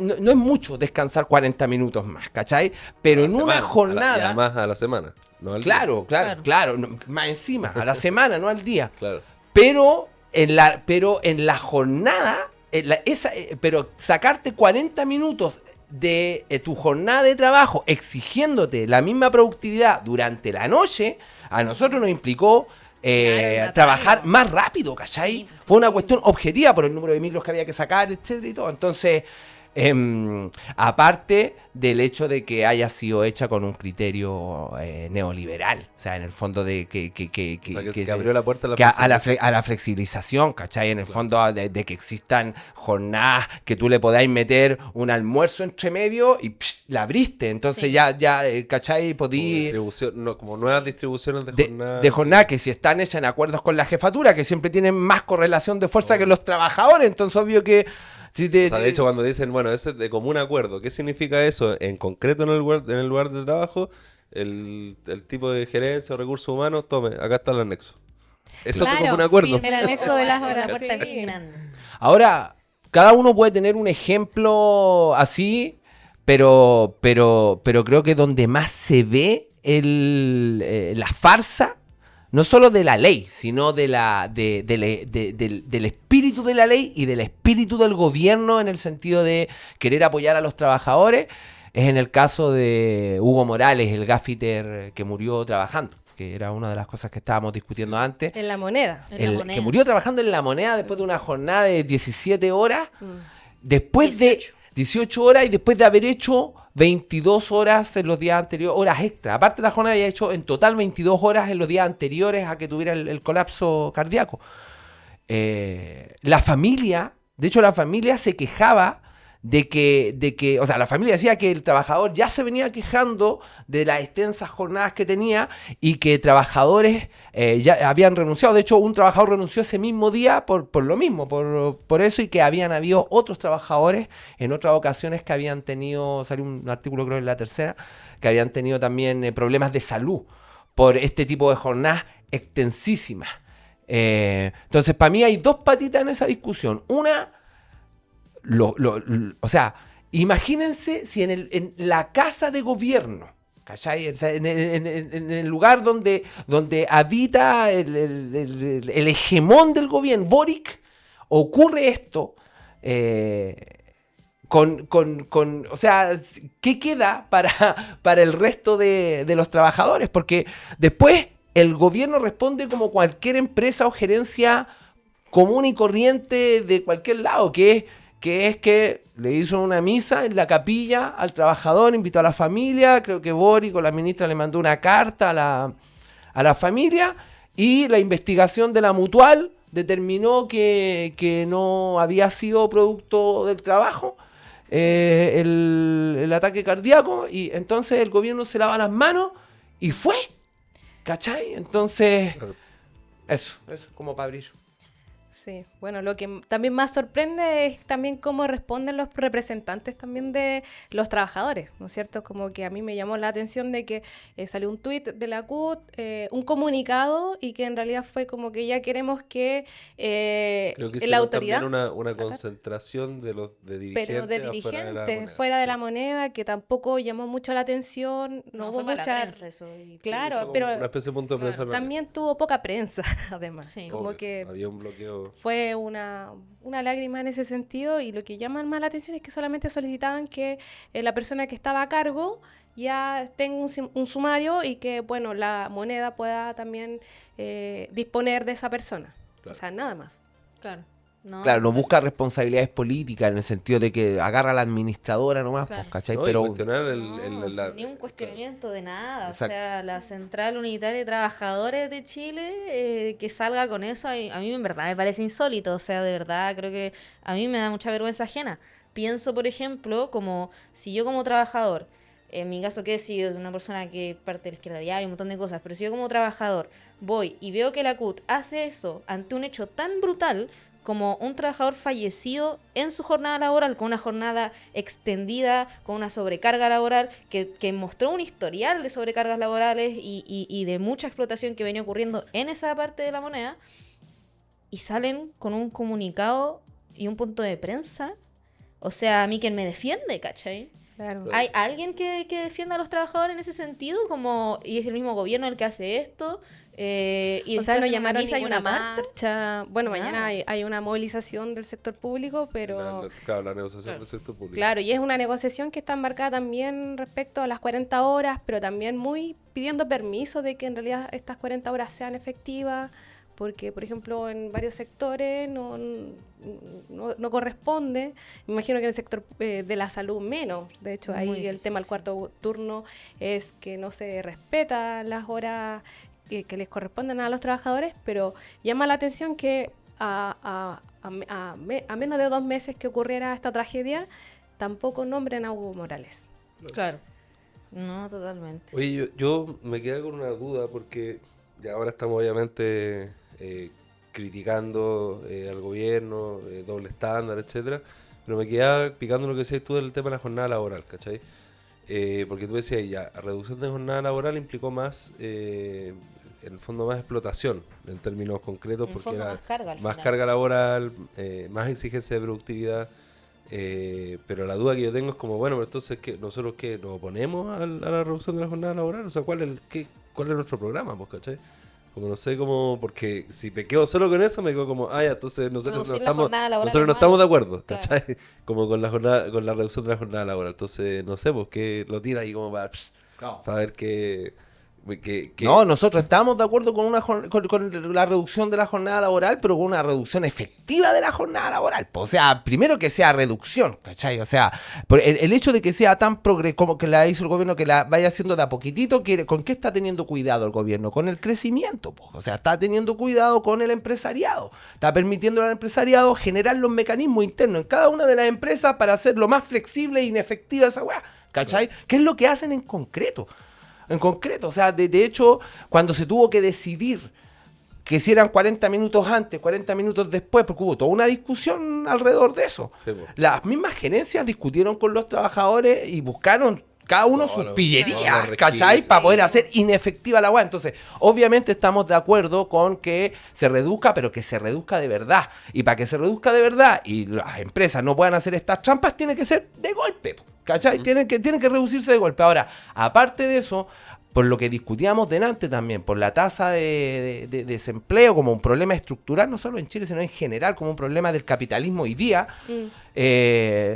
no es mucho descansar 40 minutos más, ¿cachai? Pero en una jornada... Y además a la semana, no al día. Claro, más encima, a la semana, no al día. Claro. Pero en la jornada, pero sacarte 40 minutos de tu jornada de trabajo exigiéndote la misma productividad durante la noche, a nosotros nos implicó trabajar más rápido, ¿cachai? Sí. Fue una cuestión objetiva por el número de micros que había que sacar, etcétera y todo. Entonces, aparte del hecho de que haya sido hecha con un criterio neoliberal, o sea, en el fondo de que O sea, que se abrió la puerta a la que a flexibilización. la flexibilización, ¿cachai? En el fondo de que existan jornadas que tú le podáis meter un almuerzo entre medio y la abriste. Entonces Sí. ya ¿cachai? Como Podí... distribución, no, como nuevas distribuciones de De, jornada. de jornada que si están hechas en acuerdos con la jefatura, que siempre tienen más correlación de fuerza que los trabajadores, entonces obvio que... Si te- O sea, de hecho, cuando dicen, bueno, eso es de común acuerdo, ¿qué significa eso? En concreto en el lugar de trabajo, el tipo de gerencia o recursos humanos, tome, acá está el anexo. Eso es de Claro, común acuerdo. el anexo de las Una horas. puerta Sí. bien grande. Ahora, cada uno puede tener un ejemplo así, pero creo que donde más se ve la farsa, no solo de la ley, sino del espíritu de la ley y del espíritu del gobierno en el sentido de querer apoyar a los trabajadores, es en el caso de Hugo Morales, el gaffiter que murió trabajando, que era una de las cosas que estábamos discutiendo antes. En la moneda. En La Moneda. Que murió trabajando en La Moneda después de una jornada de 17 horas, Mm. después 18. de 18 horas y después de haber hecho 22 horas en los días anteriores, horas extra. Aparte la jornada había hecho en total 22 horas en los días anteriores a que tuviera el colapso cardíaco. La familia se quejaba de que, o sea, la familia decía que el trabajador ya se venía quejando de las extensas jornadas que tenía y que trabajadores ya habían renunciado. De hecho, un trabajador renunció ese mismo día por lo mismo, por eso, y que habían habido otros trabajadores en otras ocasiones que habían tenido, salió un artículo creo en La Tercera, que habían tenido también problemas de salud por este tipo de jornadas extensísimas. Entonces, para mí hay dos patitas en esa discusión. Una, o sea, imagínense si en la casa de gobierno, ¿cachai? O sea, en el lugar donde habita el hegemón del gobierno, Boric, ocurre esto, o sea, ¿qué queda para el resto de los trabajadores? Porque después el gobierno responde como cualquier empresa o gerencia común y corriente de cualquier lado, que es que le hizo una misa en la capilla al trabajador, invitó a la familia, creo que Boric o la ministra le mandó una carta a la familia, y la investigación de la Mutual determinó que no había sido producto del trabajo el ataque cardíaco, y entonces el gobierno se lava las manos y fue, ¿cachai? Entonces, eso como para abrir. Sí, bueno, lo que también más sorprende es también cómo responden los representantes también de los trabajadores, ¿no es cierto? Como que a mí me llamó la atención de que salió un tuit de la CUT, un comunicado, y que en realidad fue como que ya queremos que Creo que la hicieron autoridad... también una concentración de dirigentes, Pero de afuera dirigentes, fuera de Sí. la moneda, que tampoco llamó mucho la atención, no hubo fue para la mucha... prensa eso. Claro, Fue como pero una especie de punto de prensa. también tuvo poca prensa, además. Sí. Como Obvio, que había un bloqueo. fue una lágrima en ese sentido, y lo que llama más la atención es que solamente solicitaban que la persona que estaba a cargo ya tenga un sumario, y que, bueno, la moneda pueda también disponer de esa persona. Claro. O sea, nada más. Claro. No, Claro, no busca responsabilidades políticas en el sentido de que agarra a la administradora nomás, Claro. pues, ¿cachai? No, y Pero cuestionar No, ni un cuestionamiento de nada. Exacto. O sea, la Central Unitaria de Trabajadores de Chile, que salga con eso, a mí en verdad me parece insólito. O sea, de verdad creo que a mí me da mucha vergüenza ajena. Pienso, por ejemplo, como si yo como trabajador, en mi caso que he sido una persona que parte de la izquierda diaria, un montón de cosas, pero si yo como trabajador voy y veo que la CUT hace eso ante un hecho tan brutal como un trabajador fallecido en su jornada laboral, con una jornada extendida, con una sobrecarga laboral, que mostró un historial de sobrecargas laborales y de mucha explotación que venía ocurriendo en esa parte de la moneda, y salen con un comunicado y un punto de prensa. O sea, a mí quien me defiende, ¿cachai? Claro. ¿Hay alguien que defienda a los trabajadores en ese sentido? ¿Y es el mismo gobierno el que hace esto? Y O sea, después no en una llamaron misa y ninguna una marcha. marcha. Bueno, mañana Nada. hay una movilización del sector público, pero Claro, la negociación del sector público. claro, y es una negociación que está embarcada también respecto a las 40 horas, pero también muy pidiendo permiso de que en realidad estas 40 horas sean efectivas, porque, por ejemplo, en varios sectores no corresponde. Me imagino que en el sector de la salud menos. De hecho, ahí Muy el difícil, tema del sí. cuarto turno es que no se respeta las horas que les corresponden a los trabajadores, pero llama la atención que a menos de 2 meses que ocurriera esta tragedia, tampoco nombren a Hugo Morales. Claro. No, totalmente. Oye, yo me quedé con una duda porque ya ahora estamos obviamente criticando al gobierno, doble estándar, etcétera, pero me quedaba picando lo que decías tú del tema de la jornada laboral, ¿cachai? Porque tú decías ya, reducción de jornada laboral implicó más, en el fondo más explotación, en términos concretos, En porque fondo, era más carga al más final. carga laboral, más exigencia de productividad. Pero la duda que yo tengo es como, bueno, pero entonces ¿nosotros qué? ¿Nos oponemos a la reducción de la jornada laboral? O sea, ¿cuál es nuestro programa? Pues, ¿cachai? Como no sé cómo, porque si me quedo solo con eso, me quedo como, ya, entonces nosotros Reducir la jornada laboral nosotros es no estamos de malo. acuerdo, ¿cachai? Como con la reducción de la jornada laboral. Entonces, no sé, pues que lo tira ahí como para ver No, nosotros estamos de acuerdo con con la reducción de la jornada laboral, pero con una reducción efectiva de la jornada laboral. O sea, primero que sea reducción, ¿cachai? O sea, el hecho de que sea tan como que la hizo el gobierno, que la vaya haciendo de a poquitito, ¿con qué está teniendo cuidado el gobierno? Con el crecimiento, po. O sea, está teniendo cuidado con el empresariado. Está permitiendo al empresariado generar los mecanismos internos en cada una de las empresas para hacer lo más flexible e inefectiva esa weá, ¿cachai? ¿Qué es lo que hacen en concreto? En concreto, o sea, de hecho, cuando se tuvo que decidir que si eran 40 minutos antes, 40 minutos después, porque hubo toda una discusión alrededor de eso. Sí, po. Las mismas gerencias discutieron con los trabajadores y buscaron cada uno sus pillerías, ¿cachai? Para poder hacer inefectiva la weá. Entonces, obviamente estamos de acuerdo con que se reduzca, pero que se reduzca de verdad. Y para que se reduzca de verdad y las empresas no puedan hacer estas trampas, tiene que ser de golpe, ¿cachai? Tienen que reducirse de golpe. Ahora, aparte de eso, por lo que discutíamos delante también, por la tasa de desempleo como un problema estructural, no solo en Chile, sino en general, como un problema del capitalismo hoy día,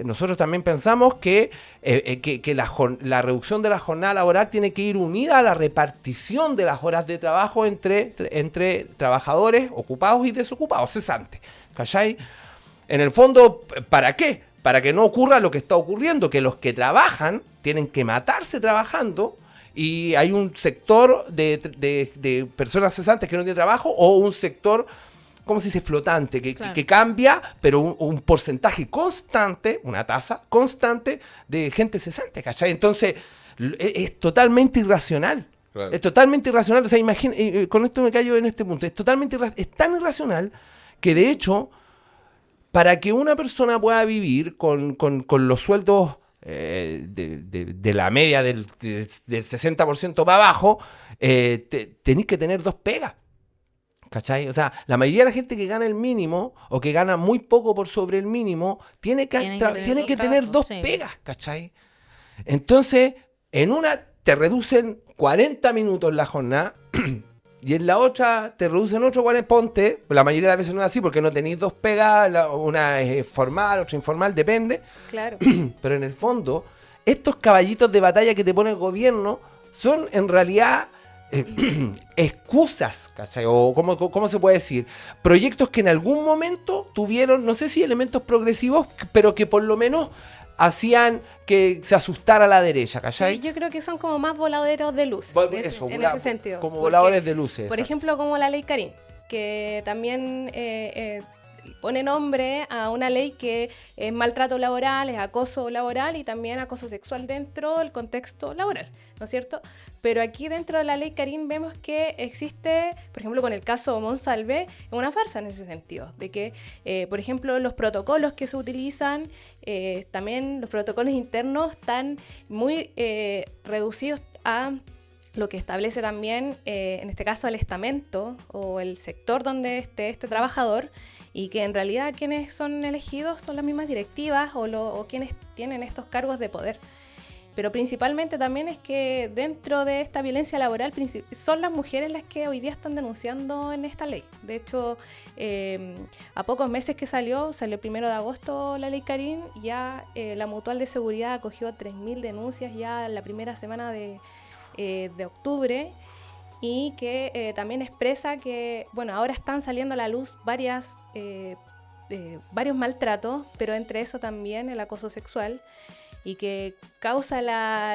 nosotros también pensamos que la reducción de la jornada laboral tiene que ir unida a la repartición de las horas de trabajo entre trabajadores ocupados y desocupados, cesantes, ¿cachai? En el fondo, ¿para qué? Para que no ocurra lo que está ocurriendo, que los que trabajan tienen que matarse trabajando y hay un sector de personas cesantes que no tienen trabajo o un sector, ¿cómo se dice? Flotante, que cambia, pero un porcentaje constante, una tasa constante de gente cesante, ¿cachai? Entonces, es totalmente irracional. Claro. Es totalmente irracional. O sea, con esto me callo en este punto. Es tan irracional que, de hecho, para que una persona pueda vivir con los sueldos de la media del 60% para abajo, tenéis que tener 2 pegas. ¿Cachai? O sea, la mayoría de la gente que gana el mínimo o que gana muy poco por sobre el mínimo tiene que tener 2 sí. pegas, ¿cachai? Entonces, en una te reducen 40 minutos la jornada y en la otra te reducen otro 40, ponte, la mayoría de las veces no es así porque no tenéis 2 pegas, una es formal, otra informal, depende. Claro. Pero en el fondo, estos caballitos de batalla que te pone el gobierno son en realidad excusas, ¿cachai? O ¿cómo se puede decir? Proyectos que en algún momento tuvieron, no sé si elementos progresivos, pero que por lo menos hacían que se asustara la derecha, ¿cachai? Sí, yo creo que son como más voladeros de luces, en ese sentido. Como Porque, voladores de luces. por ejemplo, como la ley Karim, que también pone nombre a una ley que es maltrato laboral, es acoso laboral y también acoso sexual dentro del contexto laboral, ¿no es cierto? Pero aquí dentro de la ley Karim vemos que existe, por ejemplo, con el caso Monsalve, una farsa en ese sentido, de que, por ejemplo, los protocolos que se utilizan, también los protocolos internos están muy reducidos a lo que establece también, en este caso, el estamento o el sector donde esté este trabajador, y que en realidad quienes son elegidos son las mismas directivas o quienes tienen estos cargos de poder. Pero principalmente también es que dentro de esta violencia laboral son las mujeres las que hoy día están denunciando en esta ley. De hecho, a pocos meses que salió el 1 de agosto la ley Karin, ya la Mutual de Seguridad acogió 3.000 denuncias ya en la primera semana de octubre, y que también expresa que, bueno, ahora están saliendo a la luz varios maltratos, pero entre eso también el acoso sexual, y que causa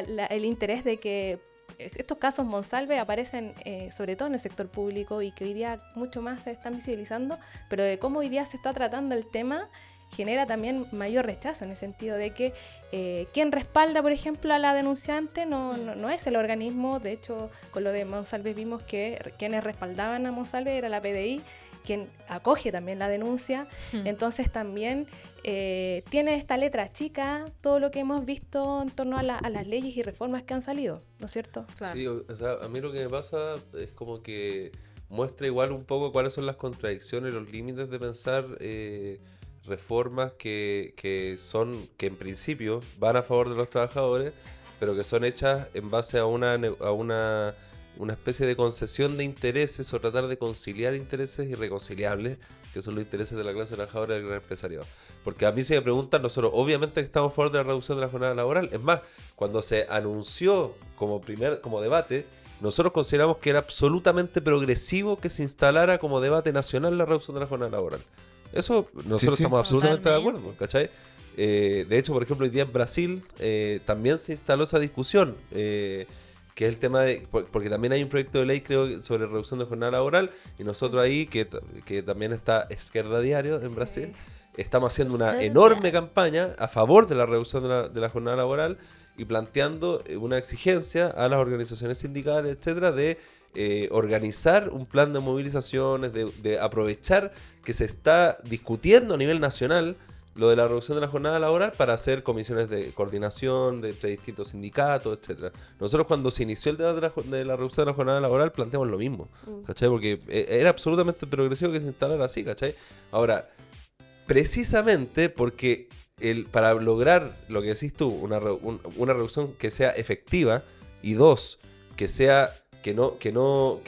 el interés de que estos casos Monsalve aparecen sobre todo en el sector público, y que hoy día mucho más se están visibilizando, pero de cómo hoy día se está tratando el tema genera también mayor rechazo, en el sentido de que quien respalda, por ejemplo, a la denunciante no es el organismo. De hecho, con lo de Monsalve vimos que quienes respaldaban a Monsalve era la PDI, quien acoge también la denuncia. Entonces también tiene esta letra chica todo lo que hemos visto en torno a las leyes y reformas que han salido, ¿no es cierto? Claro. Sí, o sea, a mí lo que me pasa es como que muestra igual un poco cuáles son las contradicciones, los límites de pensar reformas que en principio van a favor de los trabajadores, pero que son hechas en base a una especie de concesión de intereses, o tratar de conciliar intereses irreconciliables, que son los intereses de la clase trabajadora y del gran empresariado. Porque a mí, si me preguntan, nosotros obviamente estamos a favor de la reducción de la jornada laboral. Es más, cuando se anunció como debate, nosotros consideramos que era absolutamente progresivo que se instalara como debate nacional la reducción de la jornada laboral. Eso nosotros estamos absolutamente de acuerdo, ¿cachai? De hecho, por ejemplo, hoy día en Brasil también se instaló esa discusión, que es el tema de... Porque también hay un proyecto de ley, creo, sobre reducción de jornada laboral, y nosotros ahí, que también está Esquerda Diario en Brasil, estamos haciendo una enorme campaña a favor de la reducción de la jornada laboral, y planteando una exigencia a las organizaciones sindicales, etcétera, de organizar un plan de movilizaciones, de aprovechar que se está discutiendo a nivel nacional lo de la reducción de la jornada laboral para hacer comisiones de coordinación entre distintos sindicatos, etcétera. Nosotros, cuando se inició el debate de la reducción de la jornada laboral, planteamos lo mismo, ¿cachai? Porque era absolutamente progresivo que se instalara así, ¿cachai? Ahora, precisamente porque para lograr lo que decís tú, una reducción que sea efectiva, y dos, que sea que no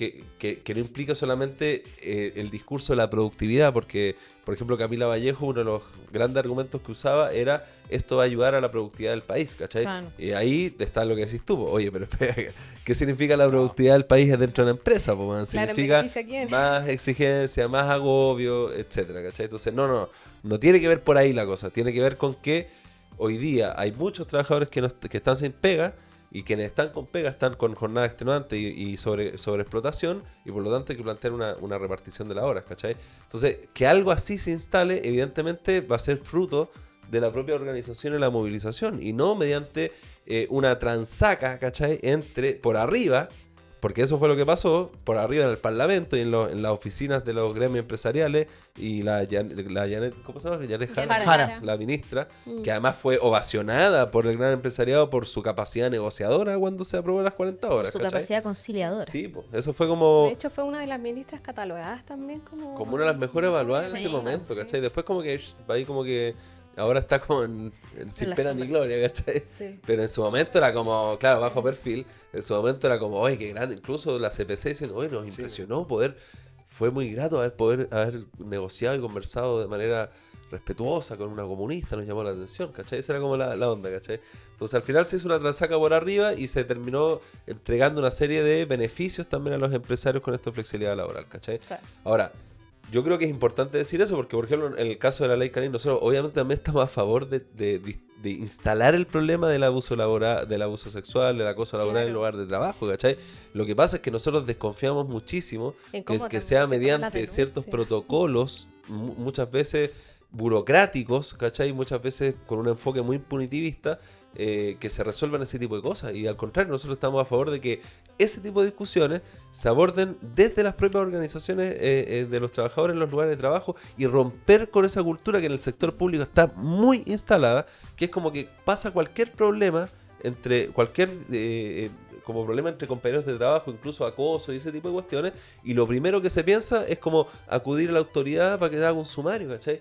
implica solamente el discurso de la productividad, porque, por ejemplo, Camila Vallejo, uno de los grandes argumentos que usaba era: esto va a ayudar a la productividad del país, ¿cachai? Claro. Y ahí está lo que decís tú. Oye, pero espera, ¿qué significa la productividad del país dentro de una empresa? Pues, significa más exigencia, más agobio, etcétera, ¿cachai? Entonces, no tiene que ver por ahí la cosa. Tiene que ver con que hoy día hay muchos trabajadores que están sin pega, y quienes están con pega están con jornada extenuante y sobre explotación, y por lo tanto hay que plantear una repartición de las horas, ¿cachai? Entonces, que algo así se instale, evidentemente va a ser fruto de la propia organización y la movilización, y no mediante una transaca, ¿cachai? Por arriba, porque eso fue lo que pasó, por arriba en el Parlamento y en las oficinas de los gremios empresariales, y la Janet, ¿cómo se llama? Janet Jara, la ministra, que además fue ovacionada por el gran empresariado por su capacidad negociadora cuando se aprobó las 40 horas. Su capacidad conciliadora. Sí, pues, eso fue como... De hecho, fue una de las ministras catalogadas también como una de las mejores evaluadas en ese momento, ¿cachai? Después como que ahí como que... Ahora está como sin pena ni gloria, ¿cachai? Sí. Pero en su momento era como, claro, bajo perfil. En su momento era como, oye, qué grande. Incluso la CPC dicen, oye, nos impresionó fue muy grato haber negociado y conversado de manera respetuosa con una comunista, nos llamó la atención, ¿cachai? Esa era como la onda, ¿cachai? Entonces al final se hizo una transaca por arriba y se terminó entregando una serie de beneficios también a los empresarios con esta flexibilidad laboral, ¿cachai? Claro. Ahora, yo creo que es importante decir eso porque, por ejemplo, en el caso de la ley Karin, nosotros obviamente también estamos a favor de instalar el problema del abuso laboral, del abuso sexual, del acoso laboral en el lugar de trabajo, ¿cachai? Lo que pasa es que nosotros desconfiamos muchísimo que sea mediante ciertos protocolos, muchas veces burocráticos, ¿cachai? Muchas veces con un enfoque muy punitivista, que se resuelvan ese tipo de cosas. Y al contrario, nosotros estamos a favor de que ese tipo de discusiones se aborden desde las propias organizaciones de los trabajadores en los lugares de trabajo, y romper con esa cultura que en el sector público está muy instalada, que es como que pasa cualquier problema como problema entre compañeros de trabajo, incluso acoso y ese tipo de cuestiones, y lo primero que se piensa es como acudir a la autoridad para que haga un sumario, ¿cachai?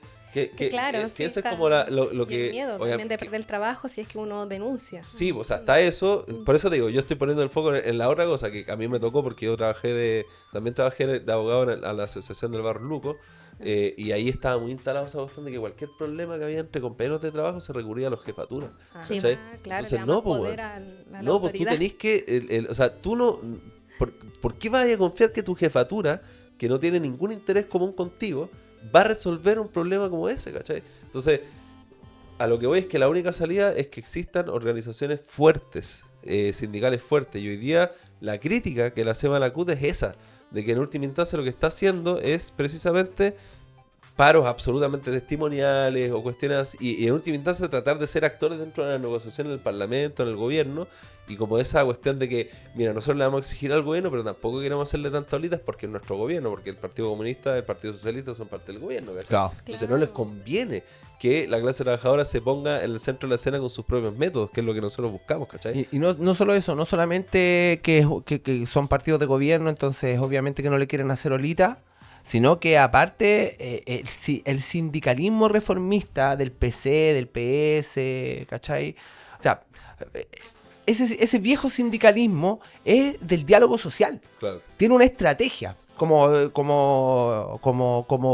Claro, que sí, eso es está- como lo y que... el miedo oigan, también de perder el trabajo si es que uno denuncia. sí, o sea, hasta eso, por eso te digo, yo estoy poniendo el foco en la otra cosa que a mí me tocó porque yo también trabajé de abogado a la Asociación del Barrio Luco, y ahí estaba muy instalado esa cuestión de que cualquier problema que había entre compañeros de trabajo se recurría a los jefaturas. Sí. ¿cachai? Claro, Entonces, le da no, más pues, poder weón. a la No, pues tú autoridad. tenés que, o sea, tú no, ¿por qué vas a confiar que tu jefatura, que no tiene ningún interés común contigo, va a resolver un problema como ese, ¿cachai? Entonces, a lo que voy es que la única salida es que existan organizaciones fuertes, sindicales fuertes. Y hoy día la crítica que le hacemos a la CUT es esa, de que en última instancia lo que está haciendo es precisamente paros absolutamente testimoniales o cuestiones así, y en última instancia tratar de ser actores dentro de la negociación en el Parlamento, en el gobierno, y como esa cuestión de que, mira, nosotros le vamos a exigir al gobierno, pero tampoco queremos hacerle tantas olitas porque es nuestro gobierno, porque el Partido Comunista y el Partido Socialista son parte del gobierno, ¿cachai? Claro. Entonces no les conviene que la clase trabajadora se ponga en el centro de la escena con sus propios métodos, que es lo que nosotros buscamos, ¿cachai? Y no solo eso, no solamente que son partidos de gobierno, entonces obviamente que no le quieren hacer olita, sino que aparte el sindicalismo reformista del PC, del PS, ¿cachai? O sea, ese viejo sindicalismo es del diálogo social. Claro. Tiene una estrategia como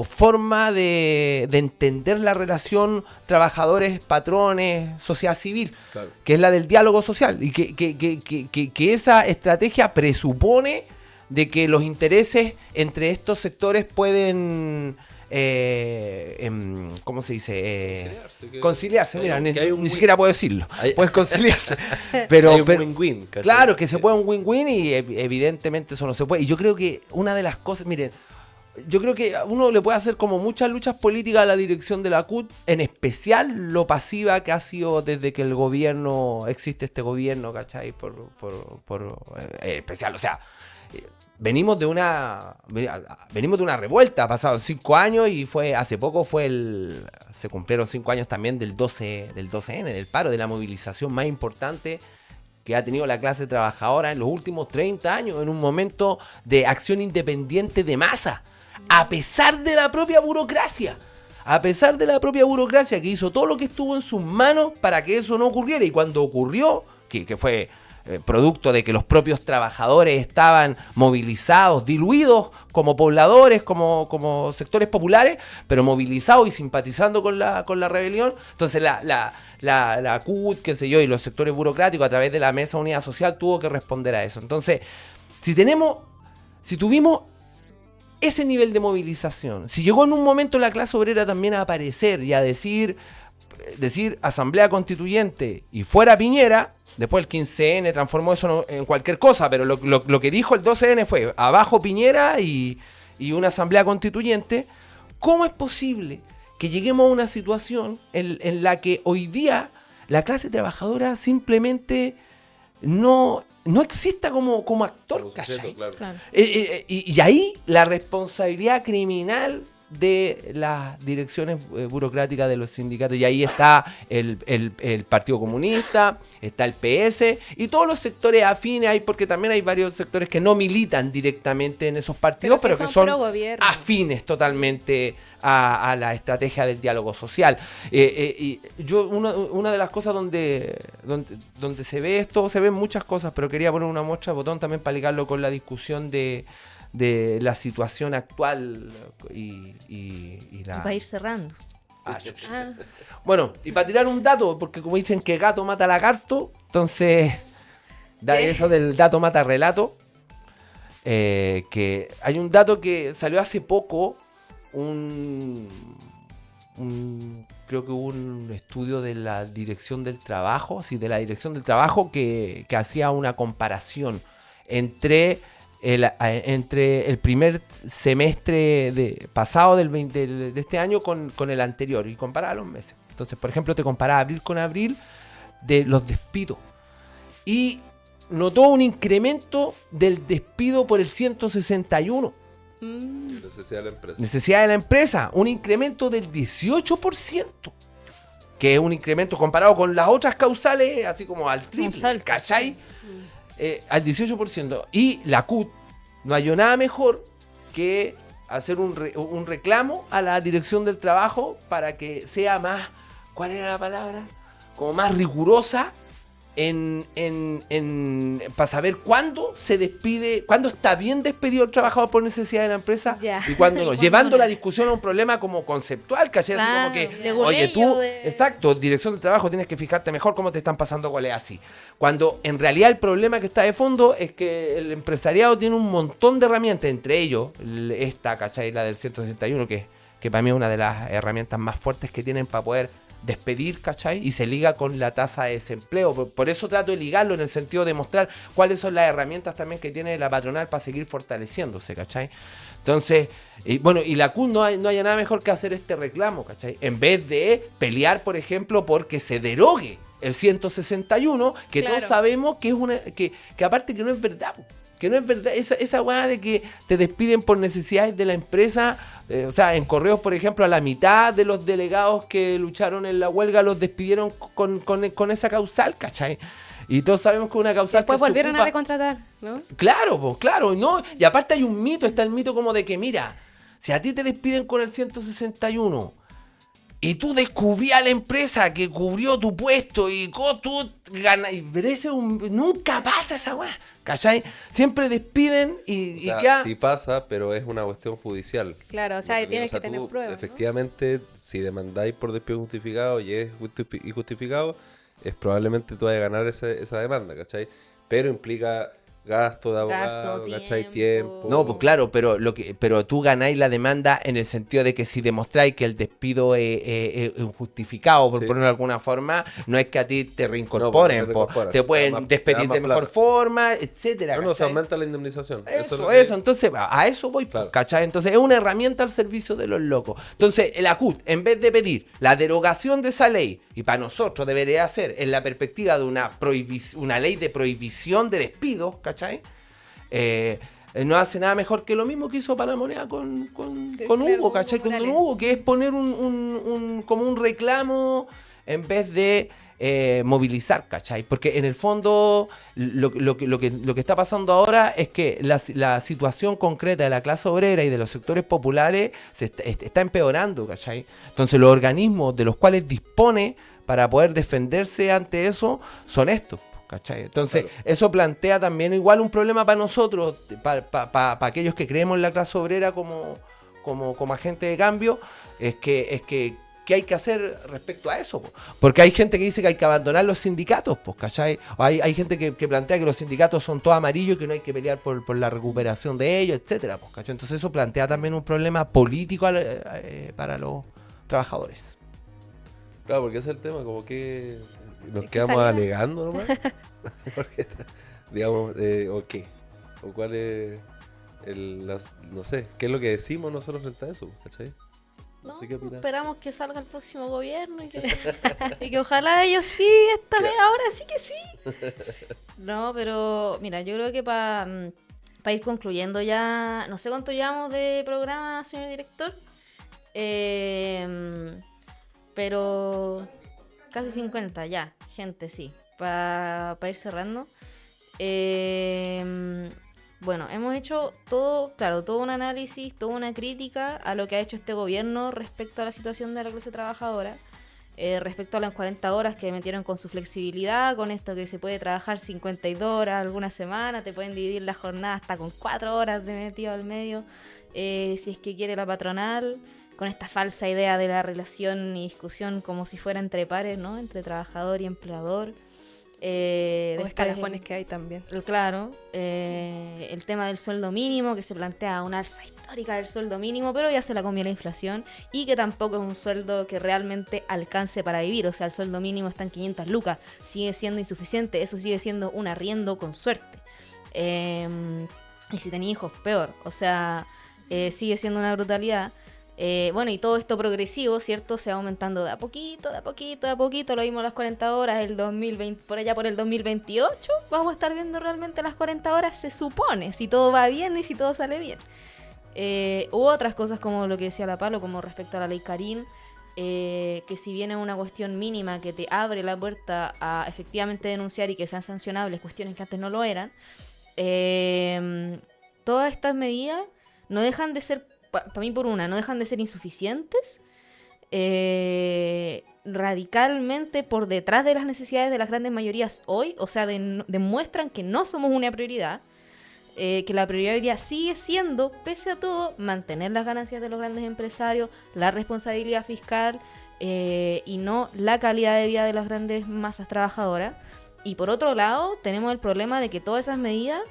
forma de entender la relación trabajadores-patrones, sociedad civil, Claro. que es la del diálogo social. Y que esa estrategia presupone de que los intereses entre estos sectores pueden, ¿cómo se dice? Conciliarse, mira, que hay un ni win- siquiera puedo decirlo. Hay- Pueden conciliarse. Pero, Hay un pero- win-win, ¿cachai? claro, que se puede un win-win y evidentemente eso no se puede. Y yo creo que una de las cosas, miren, yo creo que uno le puede hacer como muchas luchas políticas a la dirección de la CUT, en especial lo pasiva que ha sido desde que el gobierno, existe este gobierno, ¿cachai? En especial, o sea, venimos de una revuelta, pasaron 5 años y hace poco se cumplieron 5 años también del 12N, del paro, de la movilización más importante que ha tenido la clase trabajadora en los últimos 30 años, en un momento de acción independiente de masa, a pesar de la propia burocracia. A pesar de la propia burocracia que hizo todo lo que estuvo en sus manos para que eso no ocurriera. Y cuando ocurrió, que fue producto de que los propios trabajadores estaban movilizados, diluidos como pobladores, como sectores populares, pero movilizados y simpatizando con la rebelión. Entonces la CUT, qué sé yo, y los sectores burocráticos a través de la Mesa Unidad Social tuvo que responder a eso. Entonces, si tuvimos ese nivel de movilización, si llegó en un momento la clase obrera también a aparecer y a decir asamblea constituyente y fuera Piñera, después el 15N transformó eso en cualquier cosa, pero lo que dijo el 12N fue abajo Piñera y una asamblea constituyente. ¿Cómo es posible que lleguemos a una situación en la que hoy día la clase trabajadora simplemente no exista como actor, Como sujeto, ¿cachai? claro. Claro. Y ahí la responsabilidad criminal de las direcciones burocráticas de los sindicatos, y ahí está el Partido Comunista, está el PS y todos los sectores afines ahí, porque también hay varios sectores que no militan directamente en esos partidos, pero que son pro gobierno. afines totalmente a la estrategia del diálogo social. Y yo una de las cosas donde se ve esto, se ven muchas cosas, pero quería poner una muestra de botón también para ligarlo con la discusión de la situación actual y la... Va a ir cerrando. Ah, chucha. Ah, Bueno, y para tirar un dato, porque como dicen que gato mata lagarto, entonces eso del dato mata relato, que hay un dato que salió hace poco, creo que hubo un estudio de la Dirección del Trabajo, que hacía una comparación entre el primer semestre pasado de este año con el anterior y comparaba los meses. Entonces, por ejemplo, te comparaba abril con abril de los despidos y notó un incremento del despido por el 161. Necesidad de la empresa. Necesidad de la empresa, un incremento del 18%, que es un incremento comparado con las otras causales, así como al triple, salto. ¿cachai? Al 18%. Y la CUT no halló nada mejor que hacer un reclamo a la dirección del trabajo para que sea más, ¿cuál era la palabra? Como más rigurosa para saber cuándo se despide, cuándo está bien despedido el trabajador por necesidad de la empresa y cuándo no, llevando la discusión a un problema como conceptual, ¿cachai? Claro, Así como que, de oye, tú, de... exacto, dirección del trabajo, tienes que fijarte mejor cómo te están pasando goles así. Cuando en realidad el problema que está de fondo es que el empresariado tiene un montón de herramientas, entre ellos esta, ¿cachai? La del 161, que para mí es una de las herramientas más fuertes que tienen para poder despedir, ¿cachai? Y se liga con la tasa de desempleo. Por eso trato de ligarlo en el sentido de mostrar cuáles son las herramientas también que tiene la patronal para seguir fortaleciéndose, ¿cachai? Entonces, y la CUT no haya nada mejor que hacer este reclamo, ¿cachai? En vez de pelear, por ejemplo, porque se derogue el 161, que Claro. todos sabemos que es que aparte que no es verdad, que no es verdad, esa weá de que te despiden por necesidades de la empresa, o sea, en Correos, por ejemplo, a la mitad de los delegados que lucharon en la huelga los despidieron con esa causal, ¿cachai? Y todos sabemos que una causal Después que se volvieron a ocupa- recontratar, ¿no? Claro, pues claro, ¿no? Y aparte hay un mito, está el mito como de que, mira, si a ti te despiden con el 161 y tú descubrías a la empresa que cubrió tu puesto y tú ganas, pero nunca pasa esa weá, ¿cachai? Siempre despiden O y sea, queda... sí pasa, pero es una cuestión judicial. Claro, o sea, Porque, tienes que tener tú, pruebas, ¿no? efectivamente, si demandáis por despido injustificado y es injustificado, es probablemente tú vayas a ganar esa demanda, ¿cachai? Pero implica gasto de abogado, ¿cachai? Tiempo. No, pues claro, pero tú ganáis la demanda en el sentido de que si demostráis que el despido es injustificado, por Sí. ponerlo de alguna forma, no es que a ti te reincorporen, No, pues, no te po. reincorporan. Te Te pueden dan más- despedir te dan de más mejor plata. forma, etcétera. No, se ¿cachai? aumenta la indemnización. Eso, es lo eso, que- entonces a eso voy, Claro. ¿cachai? Entonces es una herramienta al servicio de los locos. Entonces la CUT, en vez de pedir la derogación de esa ley, y para nosotros debería ser en la perspectiva de una ley de prohibición de despidos, ¿cachai? No hace nada mejor que lo mismo que hizo para la moneda con Claro, Hugo, ¿cachai? Con Don Morales. Hugo, que es poner como un reclamo en vez de movilizar, ¿cachai? Porque en el fondo lo que está pasando ahora es que la situación concreta de la clase obrera y de los sectores populares está empeorando, ¿cachai? Entonces los organismos de los cuales dispone para poder defenderse ante eso son estos, ¿cachai? Entonces eso plantea también igual un problema para nosotros, para aquellos que creemos en la clase obrera como agente de cambio, es que ¿qué hay que hacer respecto a eso? Po? Porque hay gente que dice que hay que abandonar los sindicatos, pues, ¿cachai? O hay gente que plantea que los sindicatos son todos amarillos y que no hay que pelear por la recuperación de ellos, etcétera, pues, ¿cachai? Entonces eso plantea también un problema político para los trabajadores. Claro, porque ese es el tema, como que nos Es que quedamos salía. alegando nomás. Porque, digamos, ¿o qué? ¿O cuál es no sé, qué es lo que decimos nosotros frente a eso, ¿cachai? No, sé qué opinas. esperamos que salga el próximo gobierno y que, y que ojalá ellos sí, esta vez, ahora sí que sí. No, pero mira, yo creo que para ir concluyendo ya, no sé cuánto llevamos de programa, señor director, pero casi 50 ya, gente, sí, para ir cerrando. Bueno, hemos hecho todo un análisis, toda una crítica a lo que ha hecho este gobierno respecto a la situación de la clase trabajadora, respecto a las 40 horas que metieron con su flexibilidad, con esto que se puede trabajar 52 horas alguna semana, te pueden dividir la jornada hasta con 4 horas de metido al medio, si es que quiere la patronal, con esta falsa idea de la relación y discusión como si fuera entre pares, ¿no? Entre trabajador y empleador. O Después, escalafones que hay también. Claro, el tema del sueldo mínimo, que se plantea una alza histórica del sueldo mínimo, pero ya se la comió la inflación, y que tampoco es un sueldo que realmente alcance para vivir. O sea, el sueldo mínimo está en 500 lucas, sigue siendo insuficiente, eso sigue siendo un arriendo con suerte. Y si tenía hijos, peor. O sea, sigue siendo una brutalidad. Bueno, y todo esto progresivo, ¿cierto? Se va aumentando de a poquito, de a poquito, de a poquito. Lo vimos las 40 horas, el 2020, por allá por el 2028 vamos a estar viendo realmente las 40 horas, se supone, si todo va bien y si todo sale bien. Hubo otras cosas como lo que decía la Palo, como respecto a la ley Karin, que si bien es una cuestión mínima que te abre la puerta a efectivamente denunciar y que sean sancionables cuestiones que antes no lo eran, todas estas medidas no dejan de ser para mí por una, no dejan de ser insuficientes, radicalmente por detrás de las necesidades de las grandes mayorías hoy, o sea, demuestran que no somos una prioridad, que la prioridad hoy día sigue siendo, pese a todo, mantener las ganancias de los grandes empresarios, la responsabilidad fiscal y no la calidad de vida de las grandes masas trabajadoras. Y por otro lado, tenemos el problema de que todas esas medidas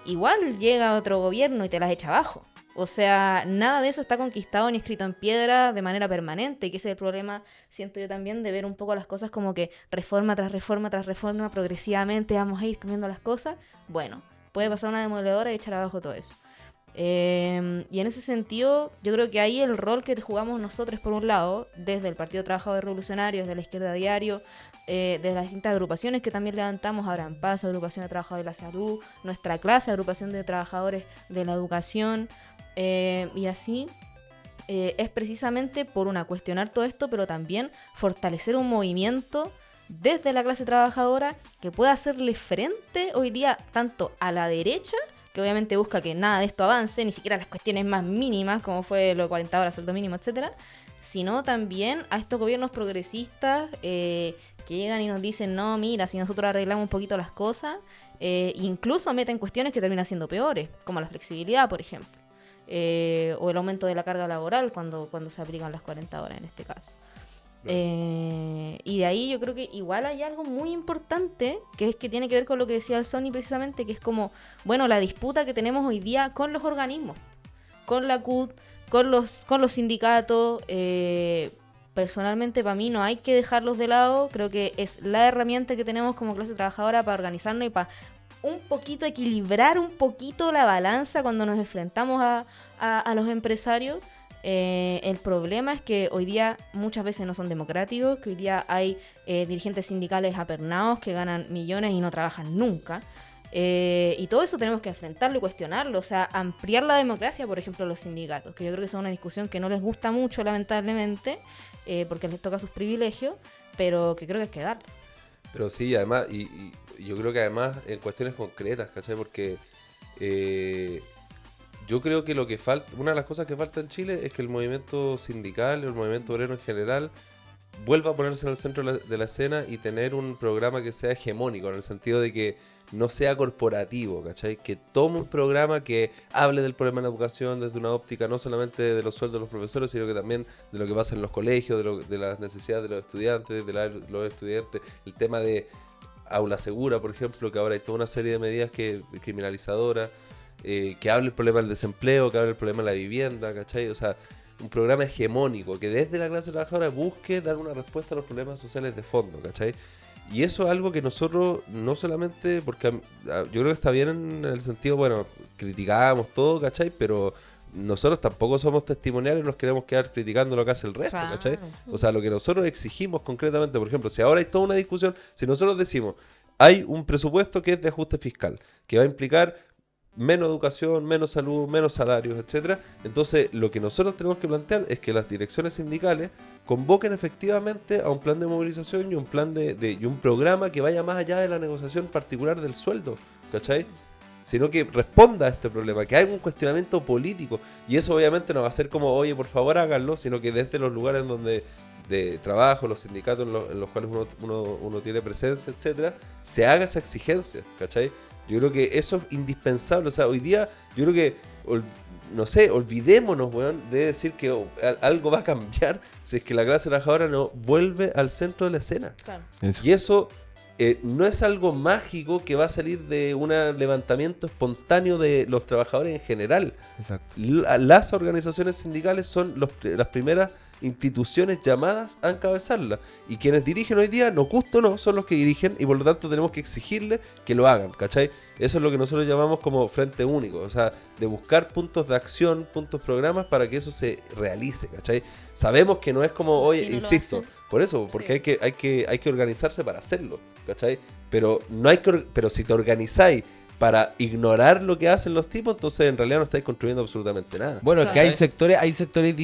igual llega otro gobierno y te las echa abajo. O sea, nada de eso está conquistado ni escrito en piedra de manera permanente, que ese es el problema, siento yo también, de ver un poco las cosas como que reforma tras reforma tras reforma, progresivamente vamos a ir cambiando las cosas. Bueno, puede pasar una demoledora y echar abajo todo eso. Y en ese sentido, yo creo que ahí el rol que jugamos nosotros, por un lado, desde el Partido Trabajadores Revolucionarios, de la Izquierda Diario, de las distintas agrupaciones que también levantamos, Abran Paso, Agrupación de Trabajadores de la Salud, nuestra clase, Agrupación de Trabajadores de la Educación, y así, es precisamente por una cuestionar todo esto, pero también fortalecer un movimiento desde la clase trabajadora que pueda hacerle frente hoy día tanto a la derecha, que obviamente busca que nada de esto avance, ni siquiera las cuestiones más mínimas, como fue lo de 40 horas, sueldo mínimo, etcétera, sino también a estos gobiernos progresistas que llegan y nos dicen, no, mira, si nosotros arreglamos un poquito las cosas, incluso meten cuestiones que terminan siendo peores, como la flexibilidad, por ejemplo, o el aumento de la carga laboral cuando se aplican las 40 horas en este caso. Y de ahí yo creo que igual hay algo muy importante que es que tiene que ver con lo que decía el Sony precisamente, que es como, bueno, la disputa que tenemos hoy día con los organismos, con la CUT, con los sindicatos. Personalmente para mí no hay que dejarlos de lado, creo que es la herramienta que tenemos como clase trabajadora para organizarnos y para un poquito equilibrar un poquito la balanza cuando nos enfrentamos a los empresarios. El problema es que hoy día muchas veces no son democráticos, que hoy día hay dirigentes sindicales apernados que ganan millones y no trabajan nunca. Y todo eso tenemos que enfrentarlo y cuestionarlo, o sea, ampliar la democracia, por ejemplo, los sindicatos, que yo creo que es una discusión que no les gusta mucho, lamentablemente, porque les toca sus privilegios, pero que creo que hay que dar. Pero sí, además, y yo creo que además en cuestiones concretas, ¿cachai? Porque yo creo que lo que falta, una de las cosas que falta en Chile es que el movimiento sindical, el movimiento obrero en general, vuelva a ponerse en el centro de la escena y tener un programa que sea hegemónico, en el sentido de que no sea corporativo, ¿cachai? Que tome un programa que hable del problema de la educación desde una óptica no solamente de los sueldos de los profesores, sino que también de lo que pasa en los colegios, de las necesidades de los estudiantes, los estudiantes, el tema de aula segura, por ejemplo, que ahora hay toda una serie de medidas criminalizadoras, que hable el problema del desempleo, que hable el problema de la vivienda, ¿cachai? O sea, un programa hegemónico que desde la clase trabajadora busque dar una respuesta a los problemas sociales de fondo, ¿cachai? Y eso es algo que nosotros, no solamente, porque yo creo que está bien en el sentido, bueno, criticamos todo, ¿cachai? Pero nosotros tampoco somos testimoniales y nos queremos quedar criticando lo que hace el resto, Claro. ¿cachai? O sea, lo que nosotros exigimos concretamente, por ejemplo, si ahora hay toda una discusión, si nosotros decimos, hay un presupuesto que es de ajuste fiscal, que va a implicar menos educación, menos salud, menos salarios, etcétera. Entonces, lo que nosotros tenemos que plantear es que las direcciones sindicales convoquen efectivamente a un plan de movilización y un plan y un programa que vaya más allá de la negociación particular del sueldo, ¿cachai? Sino que responda a este problema, que hay un cuestionamiento político. Y eso obviamente no va a ser como, oye, por favor háganlo, sino que desde los lugares donde de trabajo, los sindicatos en los cuales uno tiene presencia, etcétera, se haga esa exigencia, ¿cachai? Yo creo que eso es indispensable. O sea, hoy día yo creo que, no sé, olvidémonos, weón, de decir que algo va a cambiar si es que la clase trabajadora no vuelve al centro de la escena. Claro. Y eso no es algo mágico que va a salir de un levantamiento espontáneo de los trabajadores en general. Exacto. Las organizaciones sindicales son las primeras instituciones llamadas a encabezarla, y quienes dirigen hoy día, no gusto no, son los que dirigen, y por lo tanto tenemos que exigirles que lo hagan, ¿cachai? Eso es lo que nosotros llamamos como frente único, o sea, de buscar puntos de acción, puntos programas para que eso se realice, ¿cachai? Sabemos que no es como, oye, Sí, no lo insisto, hacen. por eso, porque Sí. hay que organizarse para hacerlo, ¿cachai? Pero pero si te organizáis para ignorar lo que hacen los tipos, entonces en realidad no estáis construyendo absolutamente nada. Bueno, es que Claro. hay sectores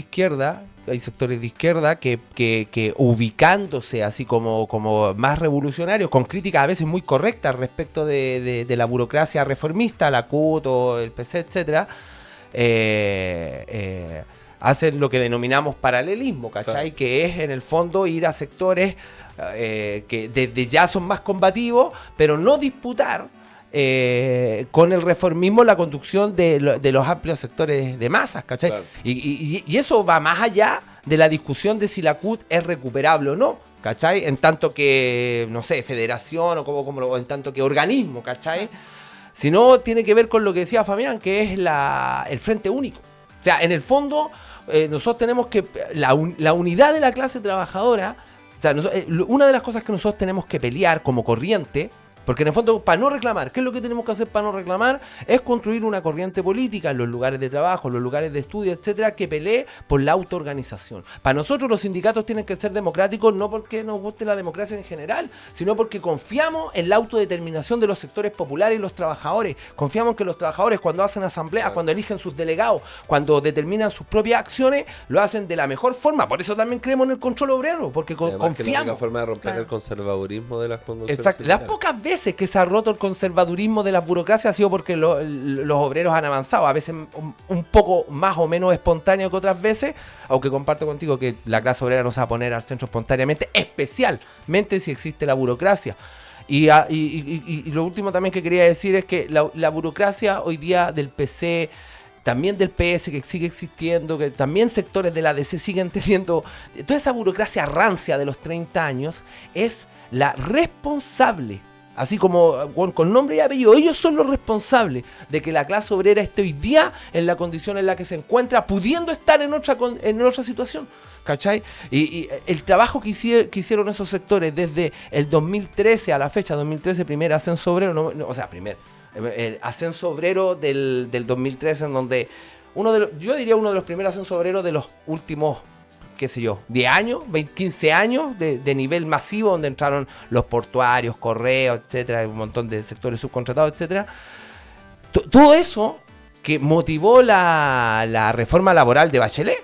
de izquierda que ubicándose así como más revolucionarios, con críticas a veces muy correctas respecto de la burocracia reformista, la CUT o el PC, etcétera, hacen lo que denominamos paralelismo, ¿cachai? Claro. Que es en el fondo ir a sectores que desde ya son más combativos, pero no disputar con el reformismo la conducción de los amplios sectores de masas, ¿cachai? Claro. Y eso va más allá de la discusión de si la CUT es recuperable o no, ¿cachai? En tanto que, no sé, federación o en tanto que organismo, ¿cachai? Sino tiene que ver con lo que decía Fabián, que es el frente único. O sea, en el fondo, nosotros tenemos que... La unidad de la clase trabajadora, o sea, una de las cosas que nosotros tenemos que pelear como corriente, porque en el fondo, para no reclamar, ¿qué es lo que tenemos que hacer para no reclamar? Es construir una corriente política en los lugares de trabajo, en los lugares de estudio, etcétera, que pelee por la autoorganización. Para nosotros los sindicatos tienen que ser democráticos, no porque nos guste la democracia en general, sino porque confiamos en la autodeterminación de los sectores populares y los trabajadores. Confiamos que los trabajadores, cuando hacen asambleas, cuando eligen sus delegados, cuando determinan sus propias acciones, lo hacen de la mejor forma. Por eso también creemos en el control obrero, porque Además, que la única confiamos. forma de romper Claro. el conservadurismo de las conducciones Exacto. Las sindicales. pocas veces que se ha roto el conservadurismo de las burocracias ha sido porque los obreros han avanzado, a veces un poco más o menos espontáneo que otras veces, aunque comparto contigo que la clase obrera no se va a poner al centro espontáneamente, especialmente si existe la burocracia. Y lo último también que quería decir es que la burocracia hoy día del PC, también del PS, que sigue existiendo, que también sectores de la DC siguen teniendo, toda esa burocracia rancia de los 30 años, es la responsable, así como con nombre y apellido, ellos son los responsables de que la clase obrera esté hoy día en la condición en la que se encuentra, pudiendo estar en otra situación, ¿cachai? Y el trabajo que hicieron esos sectores desde el 2013 a la fecha, 2013, primer ascenso obrero, el ascenso obrero del 2013, en donde yo diría uno de los primeros ascensos obreros de los últimos, qué sé yo, 10 años, 15 años de nivel masivo, donde entraron los portuarios, correos, etcétera, un montón de sectores subcontratados, etcétera. Todo eso que motivó la reforma laboral de Bachelet.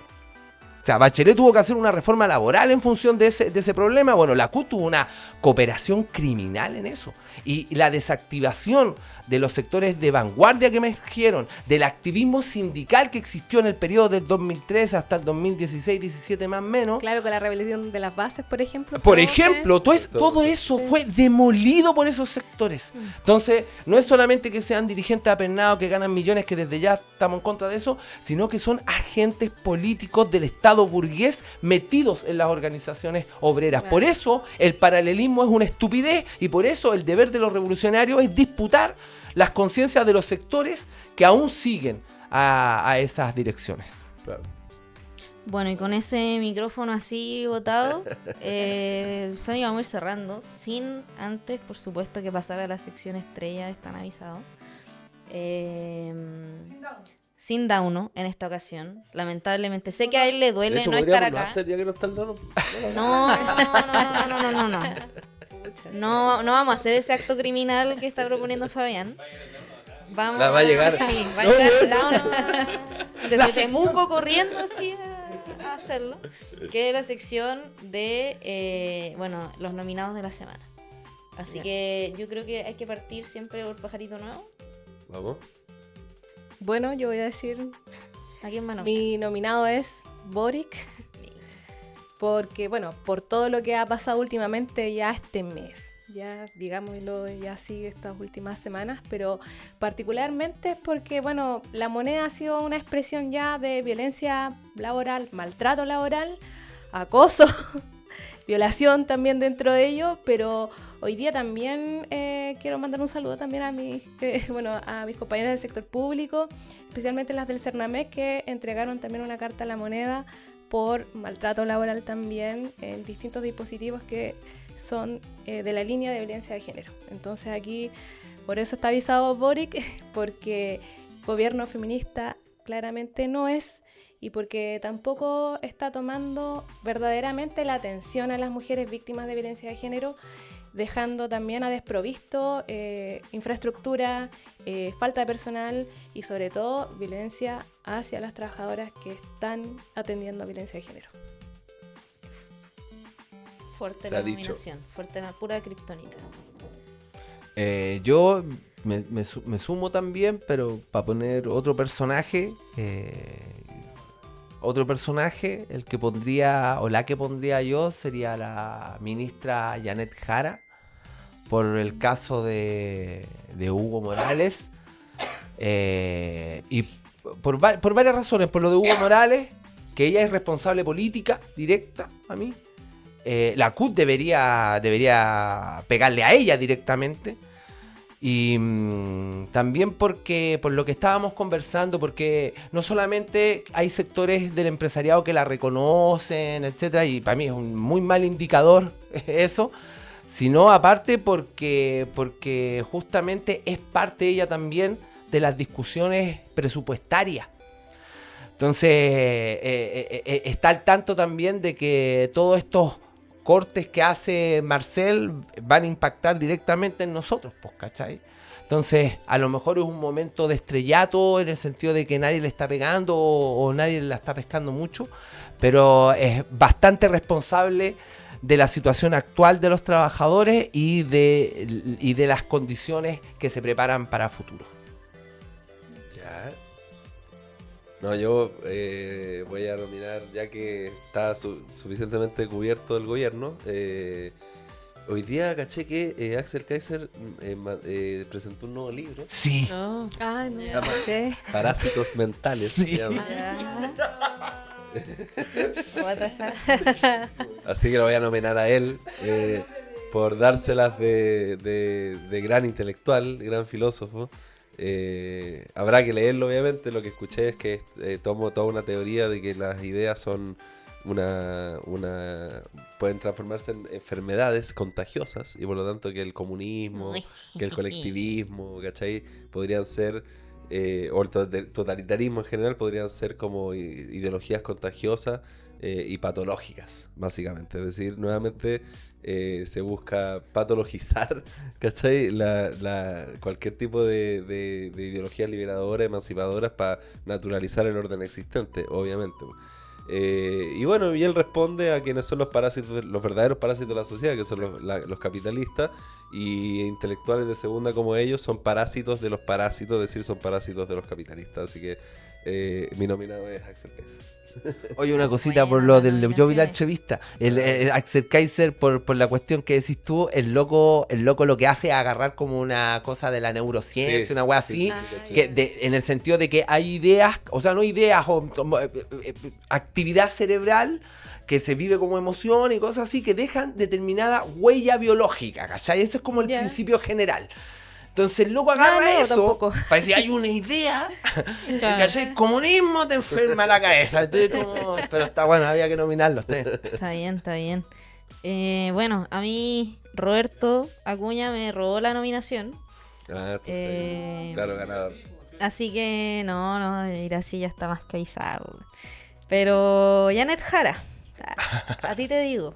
O sea, Bachelet tuvo que hacer una reforma laboral en función de ese problema. Bueno, la CUT tuvo una cooperación criminal en eso. Y la desactivación de los sectores de vanguardia que emergieron, del activismo sindical que existió en el periodo del 2013 hasta el 2016-17 más o menos. Claro, con la rebelión de las bases, por ejemplo. Por supongo que- ejemplo, todo eso fue demolido por esos sectores. Entonces, no es solamente que sean dirigentes apernados que ganan millones, que desde ya estamos en contra de eso, sino que son agentes políticos del Estado burgués metidos en las organizaciones obreras. Claro. Por eso el paralelismo es una estupidez y por eso el deber de los revolucionarios es disputar las conciencias de los sectores que aún siguen a esas direcciones. Claro. Bueno, y con ese micrófono así botado, Sony, vamos a ir cerrando, sin antes, por supuesto, que pasar a la sección estrella, están avisados. Sin Dauno en esta ocasión, lamentablemente. Sé que a él le De duele hecho, no estar podríamos no acá. hacer ya que no está el dono. No vamos a hacer ese acto criminal que está proponiendo Fabián. Vamos Va a llegar. Sí, va a llegar Dauno desde Temuco corriendo así a hacerlo. Que es la sección de los nominados de la semana. Así que yo creo que hay que partir siempre por Pajarito Nuevo. Vamos. Bueno, yo voy a decir, ¿A quién más? mi nominado es Boric, porque, bueno, por todo lo que ha pasado últimamente ya este mes, ya digámoslo, ya sigue estas últimas semanas, pero particularmente es porque, bueno, la moneda ha sido una expresión ya de violencia laboral, maltrato laboral, acoso, violación también dentro de ello, pero hoy día también quiero mandar un saludo también a mis compañeras del sector público, especialmente las del Cernamec, que entregaron también una carta a la moneda por maltrato laboral también en distintos dispositivos que son de la línea de violencia de género. Entonces aquí, por eso está avisado Boric, porque gobierno feminista claramente no es, y porque tampoco está tomando verdaderamente la atención a las mujeres víctimas de violencia de género, dejando también a desprovisto infraestructura, falta de personal y sobre todo violencia hacia las trabajadoras que están atendiendo a violencia de género. Fuerte Se la ha dicho. nominación, fuerte, pura kriptonita. Yo me sumo también, pero para poner otro personaje, el que pondría, o la que pondría yo, sería la ministra Janet Jara, por el caso de Hugo Morales, y por varias razones. Por lo de Hugo Morales, que ella es responsable política directa a mí. La CUT debería pegarle a ella directamente. Y también porque, por lo que estábamos conversando, porque no solamente hay sectores del empresariado que la reconocen, etcétera, y para mí es un muy mal indicador eso, sino aparte porque justamente es parte ella también de las discusiones presupuestarias. Entonces, está al tanto también de que todos estos cortes que hace Marcel van a impactar directamente en nosotros, pues, ¿cachai? Entonces, a lo mejor es un momento de estrellato en el sentido de que nadie le está pegando o nadie la está pescando mucho, pero es bastante responsable de la situación actual de los trabajadores y de las condiciones que se preparan para futuro. Ya. No, yo voy a nominar, ya que está suficientemente cubierto el gobierno. Hoy día caché que Axel Kaiser presentó un nuevo libro. Sí. No. Ay, no. Se llama Sí. Parásitos Mentales. Sí. Se llama. What the fuck. Así que lo voy a nominar a él por dárselas de gran intelectual, gran filósofo. Habrá que leerlo, obviamente. Lo que escuché es que tomo toda una teoría de que las ideas son pueden transformarse en enfermedades contagiosas, y por lo tanto que el comunismo, que el colectivismo, ¿cachai? Podrían ser, o el totalitarismo en general, podrían ser como ideologías contagiosas y patológicas, básicamente. Es decir, nuevamente se busca patologizar, ¿cachai? Cualquier tipo de ideologías liberadoras, emancipadoras, para naturalizar el orden existente, obviamente. Y bueno, y él responde a quienes son los parásitos, los verdaderos parásitos de la sociedad, que son los capitalistas, y intelectuales de segunda como ellos son parásitos de los parásitos, es decir, son parásitos de los capitalistas. Así que mi nominado es Axel Kaiser. Oye, una cosita Buena, por lo buenas del yo vi la nominaciones. entrevista. Axel Kaiser, por la cuestión que decís tú, el loco lo que hace es agarrar como una cosa de la neurociencia, Sí, una wea sí, así, sí, sí, que en el sentido de que hay ideas, o sea, no ideas, como, actividad cerebral que se vive como emoción y cosas así, que dejan determinada huella biológica, ¿cachai? Eso es como el Ya. principio general. Entonces el loco agarra no, eso, tampoco. para decir, hay una idea, Claro. ¿cachai? Comunismo te enferma la cabeza. Entonces, pero está bueno, había que nominarlo. Está bien, está bien. Bueno, a mí Roberto Acuña me robó la nominación. Ah, entonces, claro, ganador. Así que no, Iracy ya está más que avisado. Pero Janet Jara, a ti te digo.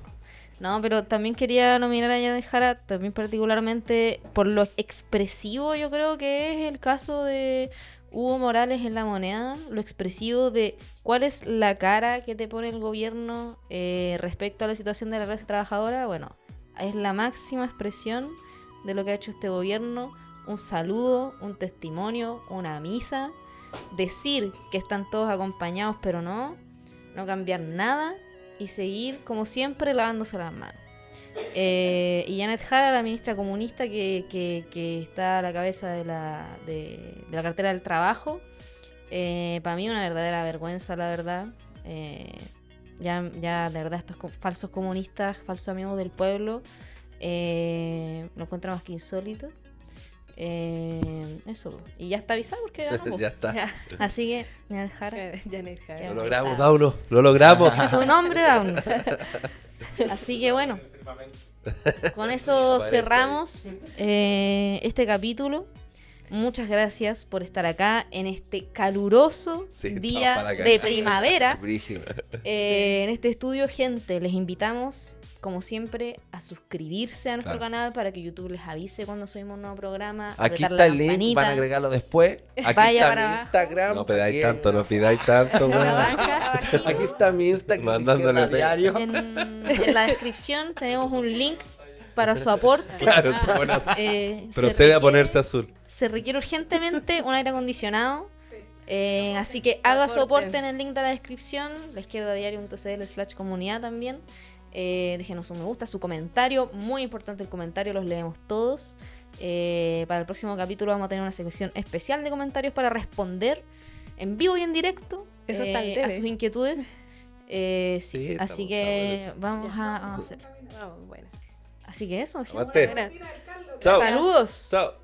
No, pero también quería nominar a Janet Jara, también particularmente por lo expresivo, yo creo que es el caso de Hugo Morales en La Moneda, lo expresivo de cuál es la cara que te pone el gobierno respecto a la situación de la clase trabajadora. Bueno, es la máxima expresión de lo que ha hecho este gobierno. Un saludo, un testimonio, una misa, decir que están todos acompañados pero no cambiar nada y seguir como siempre lavándose las manos. Y Janet Jara, la ministra comunista que está a la cabeza de la cartera del trabajo, para mí una verdadera vergüenza, la verdad. Ya de verdad estos falsos comunistas, falsos amigos del pueblo, lo encuentran más que insólito. Eso, y ya está avisado porque ganó, po. Ya está. Ya. Así que Janet Jara, Janet Jara. Lo logramos, Daulo. Lo logramos. dice tu nombre, Down. Así que bueno, con eso Aparece cerramos este capítulo. Muchas gracias por estar acá en este caluroso Sí, estamos día para la de caga. primavera. Brígido. En este estudio, gente, les invitamos, como siempre, a suscribirse a nuestro Claro. canal para que YouTube les avise cuando subimos un nuevo programa. Aquí apretar está la el link, campanita. van a agregarlo después. Aquí Vaya está para mi abajo. Instagram. No pedáis aquí- tanto, no pidáis tanto, En la weón. banca, abajito. Aquí está mi Instagram. Mandándole diario. En la descripción tenemos un link para su aporte. Claro, se pone azul. Se Procede a requiere- ponerse azul. Se requiere urgentemente un aire acondicionado. Así que haga su Aporte. aporte en el link de la descripción, laizquierdadiario.cl/comunidad también. Déjenos un me gusta, su comentario, muy importante el comentario, los leemos todos. Para el próximo capítulo vamos a tener una sección especial de comentarios para responder en vivo y en directo Eso está al a debe. sus inquietudes. Sí, Sí, así está que bueno vamos a hacer. Ah, bueno. Así que eso, gente. Aguante. Buena. Chao. Saludos. Chao.